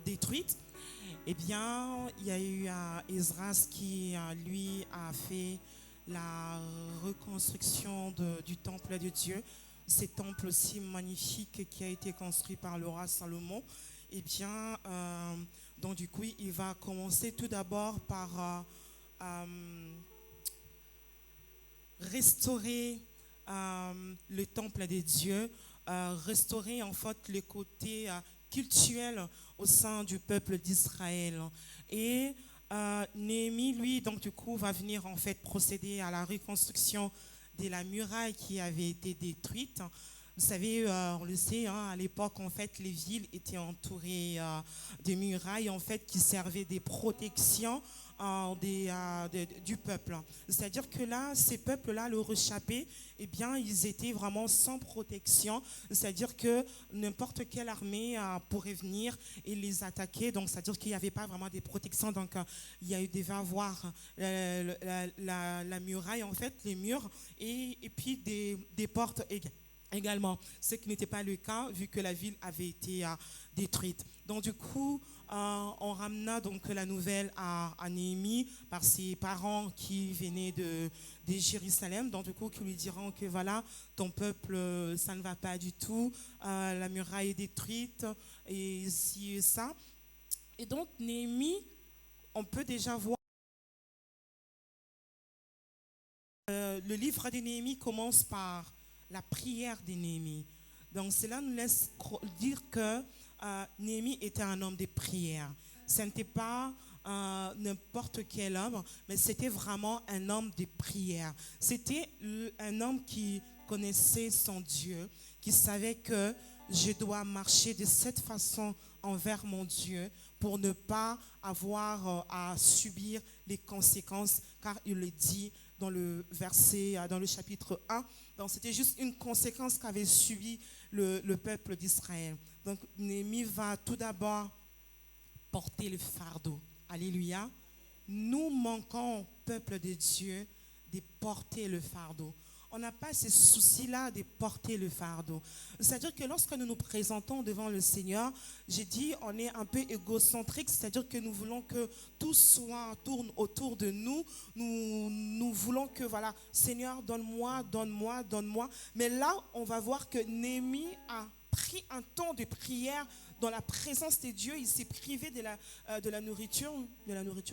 détruite. Eh bien, il y a eu Esdras qui, lui, a fait la reconstruction du temple de Dieu. Ce temple aussi magnifique qui a été construit par le roi Salomon. Eh bien, donc du coup, il va commencer tout d'abord par restaurer le temple de Dieu restaurer en fait le côté cultuel au sein du peuple d'Israël. Et Néhémie, lui, donc du coup, va venir en fait procéder à la reconstruction de la muraille qui avait été détruite. Vous savez, on le sait, hein, à l'époque, en fait, les villes étaient entourées de murailles, en fait, qui servaient des protections du peuple. C'est-à-dire que là, ces peuples-là, le réchappé, eh bien, ils étaient vraiment sans protection. C'est-à-dire que n'importe quelle armée pourrait venir et les attaquer. Donc, c'est-à-dire qu'il n'y avait pas vraiment des protections. Donc, il devait avoir la muraille, en fait, les murs, et puis des portes également, ce qui n'était pas le cas vu que la ville avait été détruite. Donc du coup, on ramena donc la nouvelle à Néhémie par ses parents qui venaient de Jérusalem. Donc du coup, qui lui diront que voilà, ton peuple, ça ne va pas du tout, la muraille est détruite et ci et ça. Et donc Néhémie, on peut déjà voir le livre de Néhémie commence par la prière de Néhémie. Donc cela nous laisse dire que Néhémie était un homme de prière. Ce n'était pas n'importe quel homme, mais c'était vraiment un homme de prière. C'était un homme qui connaissait son Dieu, qui savait que je dois marcher de cette façon envers mon Dieu pour ne pas avoir à subir les conséquences, car il le dit dans le verset, dans le chapitre 1. Donc c'était juste une conséquence qu'avait subi le peuple d'Israël. Donc Néhémie va tout d'abord porter le fardeau. Alléluia. Nous manquons, peuple de Dieu, de porter le fardeau. On n'a pas ce souci-là de porter le fardeau. C'est-à-dire que lorsque nous nous présentons devant le Seigneur, j'ai dit, on est un peu égocentrique, c'est-à-dire que nous voulons que tout tourne autour de nous. Nous voulons que, voilà, Seigneur, donne-moi, donne-moi, donne-moi. Mais là, on va voir que Néhémie a pris un temps de prière dans la présence de Dieu. Il s'est privé de la nourriture,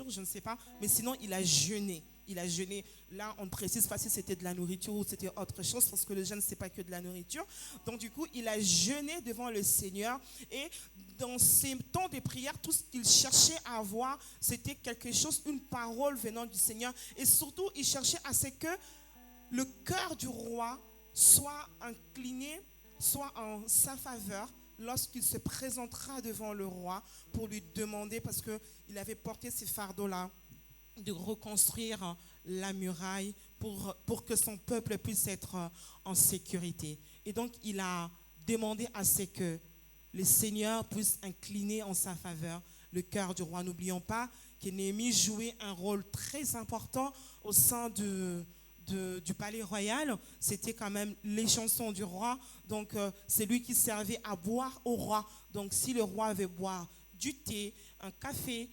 je ne sais pas, mais sinon, il a jeûné. Il a jeûné. Là, on ne précise pas si c'était de la nourriture ou c'était autre chose, parce que le jeûne, ce n'est pas que de la nourriture. Donc, du coup, il a jeûné devant le Seigneur. Et dans ces temps de prière, tout ce qu'il cherchait à avoir, c'était quelque chose, une parole venant du Seigneur. Et surtout, il cherchait à ce que le cœur du roi soit incliné, soit en sa faveur, lorsqu'il se présentera devant le roi pour lui demander, parce qu'il avait porté ces fardeaux-là, de reconstruire la muraille pour que son peuple puisse être en sécurité. Et donc, il a demandé à ce que le Seigneur puisse incliner en sa faveur le cœur du roi. N'oublions pas que Néhémie jouait un rôle très important au sein du palais royal. C'était quand même les chansons du roi. Donc, c'est lui qui servait à boire au roi. Donc, si le roi veut boire du thé, un café,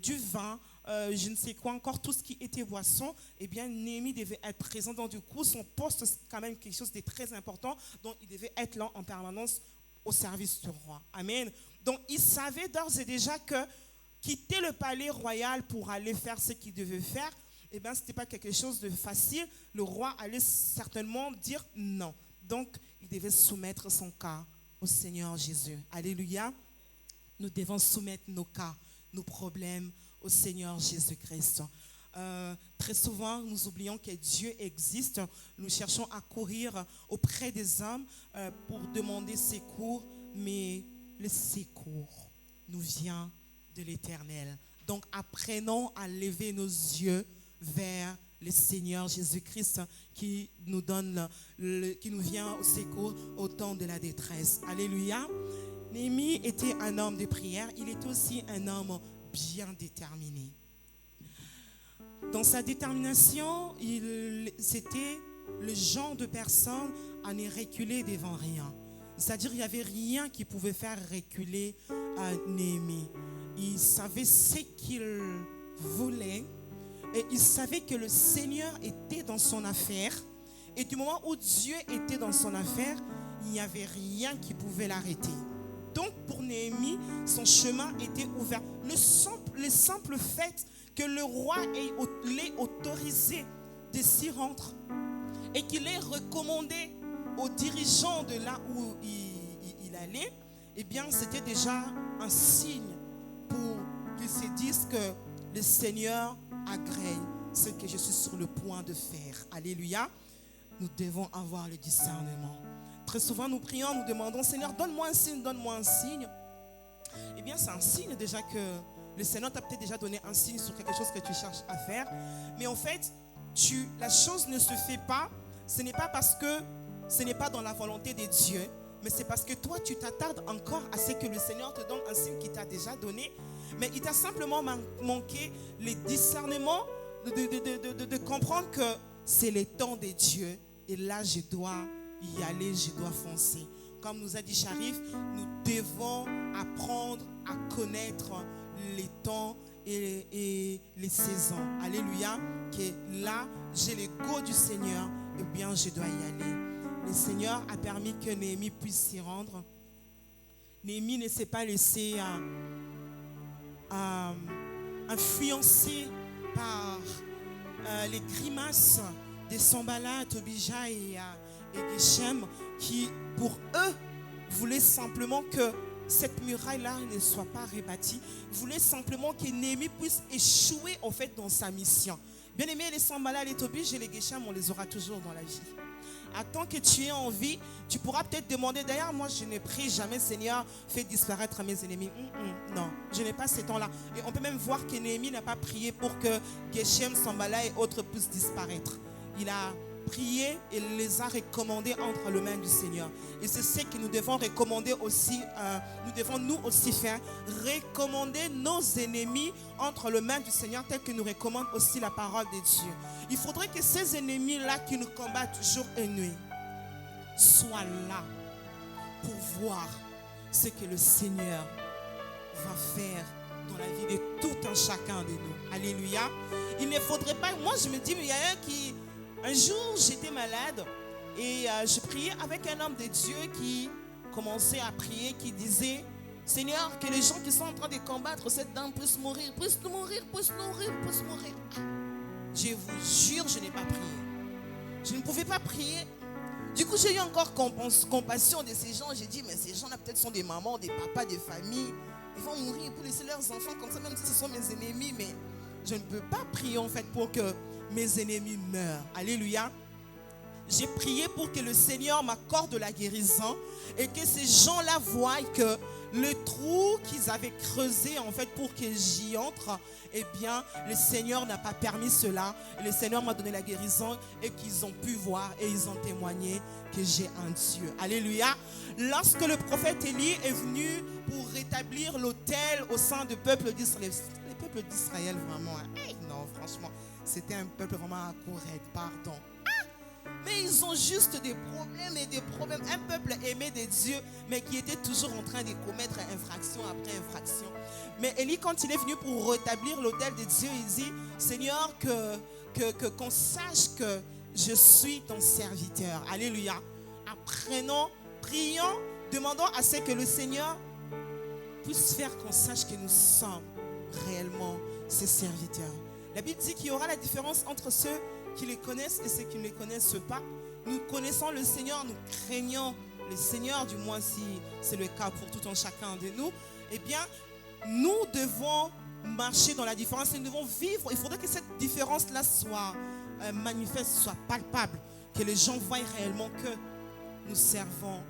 du vin, je ne sais quoi encore, tout ce qui était boisson, eh bien, Néhémie devait être présent. Donc, du coup, son poste, c'est quand même quelque chose de très important. Donc, il devait être là en permanence au service du roi. Amen. Donc, il savait d'ores et déjà que quitter le palais royal pour aller faire ce qu'il devait faire, eh bien, ce n'était pas quelque chose de facile. Le roi allait certainement dire non. Donc, il devait soumettre son cas au Seigneur Jésus. Alléluia. Nous devons soumettre nos cas, nos problèmes au Seigneur Jésus-Christ. Très souvent, nous oublions que Dieu existe. Nous cherchons à courir auprès des hommes pour demander secours, mais le secours nous vient de l'Éternel. Donc, apprenons à lever nos yeux vers le Seigneur Jésus-Christ qui nous vient au secours au temps de la détresse. Alléluia. Néhémie était un homme de prière. Il était aussi un homme bien déterminé. Dans sa détermination, c'était le genre de personne à ne reculer devant rien. C'est-à-dire qu'il n'y avait rien qui pouvait faire reculer Néhémie. Il savait ce qu'il voulait et il savait que le Seigneur était dans son affaire. Et du moment où Dieu était dans son affaire, il n'y avait rien qui pouvait l'arrêter. Donc pour Néhémie, son chemin était ouvert. Le simple fait que le roi l'ait autorisé de s'y rendre et qu'il ait recommandé aux dirigeants de là où il allait, eh bien, c'était déjà un signe pour qu'ils se disent que le Seigneur agrée ce que je suis sur le point de faire. Alléluia. Nous devons avoir le discernement. Très souvent, nous prions, nous demandons, Seigneur, donne-moi un signe, donne-moi un signe. Eh bien, c'est un signe déjà que le Seigneur t'a peut-être déjà donné un signe sur quelque chose que tu cherches à faire. Mais en fait, la chose ne se fait pas. Ce n'est pas parce que ce n'est pas dans la volonté de Dieu, mais c'est parce que toi, tu t'attardes encore à ce que le Seigneur te donne un signe qu'il t'a déjà donné. Mais il t'a simplement manqué le discernement de comprendre que c'est le temps de Dieu. Et là, je dois y aller, je dois foncer. Comme nous a dit Sharif, nous devons apprendre à connaître les temps et les saisons. Alléluia. Que là, j'ai le go du Seigneur, eh bien, je dois y aller. Le Seigneur a permis que Néhémie puisse s'y rendre. Néhémie ne s'est pas laissé influencer par les grimaces de Sanballat, Tobija et Geshem, qui pour eux voulaient simplement que cette muraille-là ne soit pas rebâtie, voulaient simplement que Néhémie puisse échouer en fait dans sa mission. Bien aimé, les Sanballat, les Tobija et les Geshem, on les aura toujours dans la vie. À tant que tu es en vie, tu pourras peut-être demander, d'ailleurs moi je ne prie jamais, Seigneur, fais disparaître mes ennemis. Non, je n'ai pas ce temps-là. Et on peut même voir que Néhémie n'a pas prié pour que Geshem, Sanballat et autres puissent disparaître. Il a prié et les a recommandés entre les mains du Seigneur. Et c'est ce que nous devons recommander aussi, nous devons nous aussi faire, recommander nos ennemis entre les mains du Seigneur, tel que nous recommande aussi la parole de Dieu. Il faudrait que ces ennemis-là qui nous combattent jour et nuit soient là pour voir ce que le Seigneur va faire dans la vie de tout un chacun de nous. Alléluia. Il ne faudrait pas, moi je me dis, mais il y a un jour j'étais malade et je priais avec un homme de Dieu qui commençait à prier, qui disait, Seigneur, que les gens qui sont en train de combattre cette dame puissent mourir, puissent mourir. Je vous jure, je n'ai pas prié. Je ne pouvais pas prier. Du coup, j'ai eu encore compassion de ces gens. J'ai dit, mais ces gens-là peut-être sont des mamans, des papas, des familles. Ils vont mourir pour laisser leurs enfants comme ça, même si ce sont mes ennemis. Mais je ne peux pas prier en fait pour que mes ennemis meurent. Alléluia. J'ai prié pour que le Seigneur m'accorde la guérison et que ces gens-là voient que le trou qu'ils avaient creusé en fait pour que j'y entre, eh bien le Seigneur n'a pas permis cela. Et le Seigneur m'a donné la guérison et qu'ils ont pu voir et ils ont témoigné que j'ai un Dieu. Alléluia. Lorsque le prophète Élie est venu pour rétablir l'autel au sein du peuple d'Israël, le peuple d'Israël vraiment, non franchement, c'était un peuple vraiment incorrect, pardon. Mais ils ont juste des problèmes et des problèmes. Un peuple aimé de Dieu, mais qui était toujours en train de commettre infraction après infraction. Mais Élie, quand il est venu pour rétablir l'autel de Dieu, il dit, Seigneur, qu'on sache que je suis ton serviteur. Alléluia. Apprenons, prions, demandons à ce que le Seigneur puisse faire qu'on sache que nous sommes réellement ses serviteurs. La Bible dit qu'il y aura la différence entre ceux qui les connaissent et ceux qui ne les connaissent pas. Nous connaissons le Seigneur, nous craignons le Seigneur, du moins si c'est le cas pour tout un chacun de nous. Eh bien, nous devons marcher dans la différence et nous devons vivre. Il faudrait que cette différence-là soit manifeste, soit palpable, que les gens voient réellement que nous servons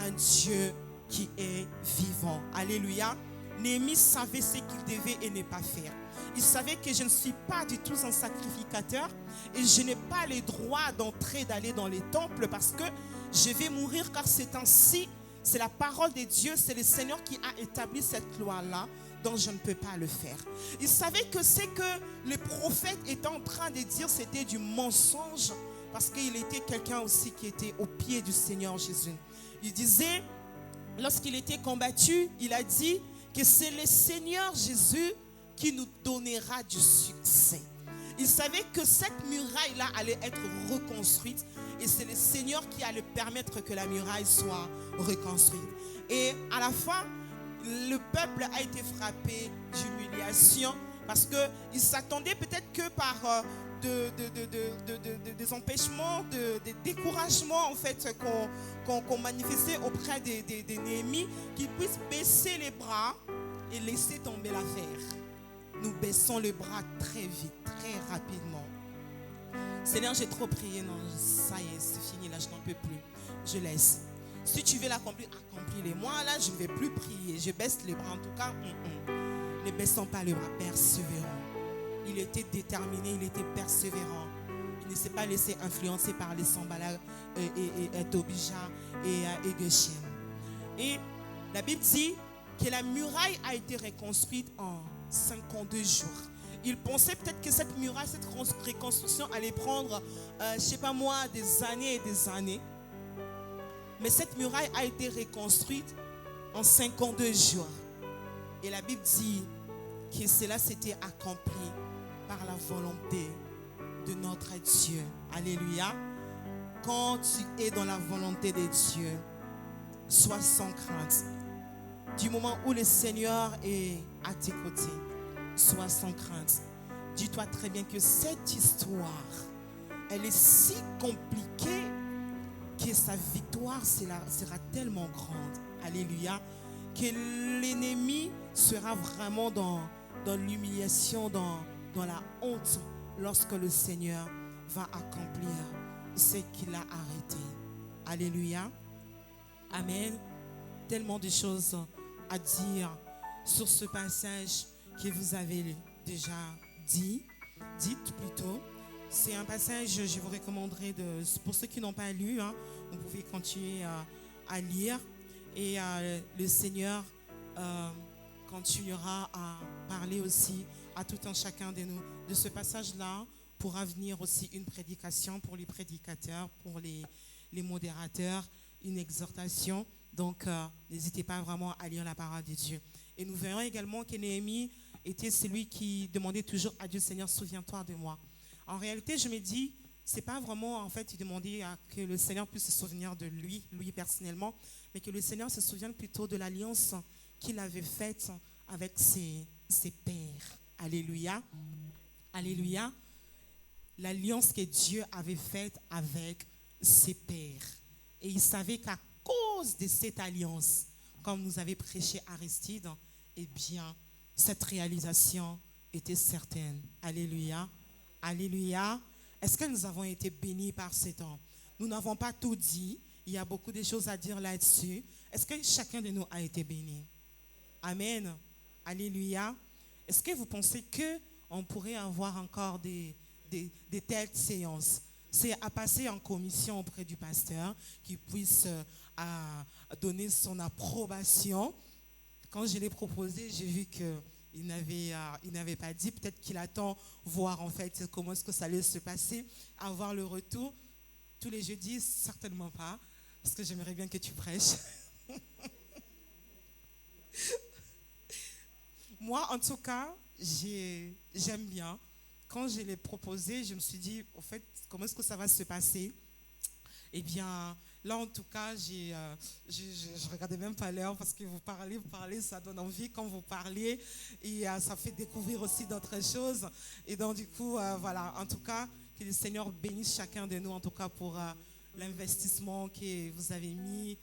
un Dieu qui est vivant. Alléluia. Néhémie savait ce qu'il devait et ne pas faire. Il savait que je ne suis pas du tout un sacrificateur et je n'ai pas le droit d'entrer, d'aller dans les temples parce que je vais mourir, car c'est ainsi, c'est la parole de Dieu, c'est le Seigneur qui a établi cette loi-là, donc je ne peux pas le faire. Il savait que ce que le prophète était en train de dire, c'était du mensonge, parce qu'il était quelqu'un aussi qui était au pied du Seigneur Jésus. Il disait, lorsqu'il était combattu, il a dit que c'est le Seigneur Jésus qui nous donnera du succès. Il savait que cette muraille-là allait être reconstruite et c'est le Seigneur qui allait permettre que la muraille soit reconstruite. Et à la fin, le peuple a été frappé d'humiliation parce qu'il s'attendait peut-être que par des empêchements, des découragements en fait qu'on manifestait auprès des Néhémie, qu'ils puissent baisser les bras et laisser tomber l'affaire. Nous baissons les bras très vite, très rapidement. Seigneur, j'ai trop prié, non, ça y est, c'est fini, là je n'en peux plus. Je laisse. Si tu veux l'accomplir, accomplis-les. Moi là, je ne vais plus prier, je baisse les bras en tout cas. Ne baissons pas les bras, persévérons. Il était déterminé, il était persévérant. Il ne s'est pas laissé influencer par les Sanballat et Tobija et Geshem. Et la Bible dit que la muraille a été reconstruite en 52 jours. Il pensait peut-être que cette muraille, cette reconstruction allait prendre, je ne sais pas moi, des années et des années. Mais cette muraille a été reconstruite en 52 jours. Et la Bible dit que cela s'était accompli par la volonté de notre Dieu. Alléluia. Quand tu es dans la volonté de Dieu, sois sans crainte. Du moment où le Seigneur est à tes côtés, sois sans crainte. Dis-toi très bien que cette histoire, elle est si compliquée que sa victoire sera tellement grande. Alléluia. Que l'ennemi sera vraiment dans l'humiliation, dans la honte lorsque le Seigneur va accomplir ce qu'il a arrêté. Alléluia. Amen. Tellement de choses à dire sur ce passage que vous avez déjà dites plutôt. C'est un passage, je vous recommanderais, pour ceux qui n'ont pas lu, vous pouvez continuer à lire. Et le Seigneur continuera à parler aussi à tout un chacun de nous. De ce passage-là pourra venir aussi une prédication pour les prédicateurs, pour les modérateurs, une exhortation. Donc, n'hésitez pas vraiment à lire la parole de Dieu. Et nous verrons également que Néhémie était celui qui demandait toujours à Dieu, Seigneur, souviens-toi de moi. En réalité, je me dis, c'est pas vraiment, en fait, il demandait que le Seigneur puisse se souvenir de lui personnellement, mais que le Seigneur se souvienne plutôt de l'alliance qu'il avait faite avec ses pères. Alléluia. Alléluia. L'alliance que Dieu avait faite avec ses pères. Et il savait qu'à cause de cette alliance, comme nous avait prêché Aristide, eh bien, cette réalisation était certaine. Alléluia. Alléluia. Est-ce que nous avons été bénis par ces temps? Nous n'avons pas tout dit. Il y a beaucoup de choses à dire là-dessus. Est-ce que chacun de nous a été béni? Amen. Alléluia. Est-ce que vous pensez qu'on pourrait avoir encore des telles séances? C'est à passer en commission auprès du pasteur qui puisse donner son approbation. Quand je l'ai proposé, j'ai vu qu'il n'avait pas dit. Peut-être qu'il attend voir en fait comment est-ce que ça allait se passer, avoir le retour. Tous les jeudis, certainement pas, parce que j'aimerais bien que tu prêches. Moi, en tout cas, j'aime bien. Quand je l'ai proposé, je me suis dit, au fait, comment est-ce que ça va se passer? Eh bien, là, en tout cas, je regardais même pas l'heure parce que vous parlez, ça donne envie quand vous parlez et ça fait découvrir aussi d'autres choses. Et donc, du coup, voilà, en tout cas, que le Seigneur bénisse chacun de nous, en tout cas, pour l'investissement que vous avez mis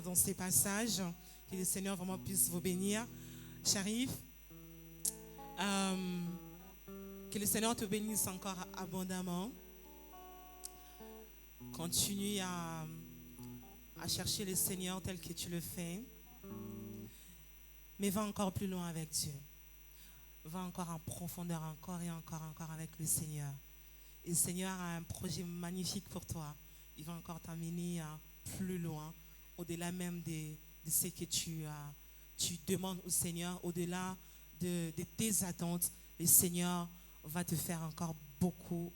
dans ces passages. Que le Seigneur vraiment puisse vous bénir. Sharif, que le Seigneur te bénisse encore abondamment. Continue à chercher le Seigneur tel que tu le fais. Mais va encore plus loin avec Dieu. Va encore en profondeur, encore et encore avec le Seigneur. Et le Seigneur a un projet magnifique pour toi. Il va encore t'amener plus loin, au-delà même de ce que tu demandes au Seigneur, au-delà de tes attentes. Le Seigneur va te faire encore beaucoup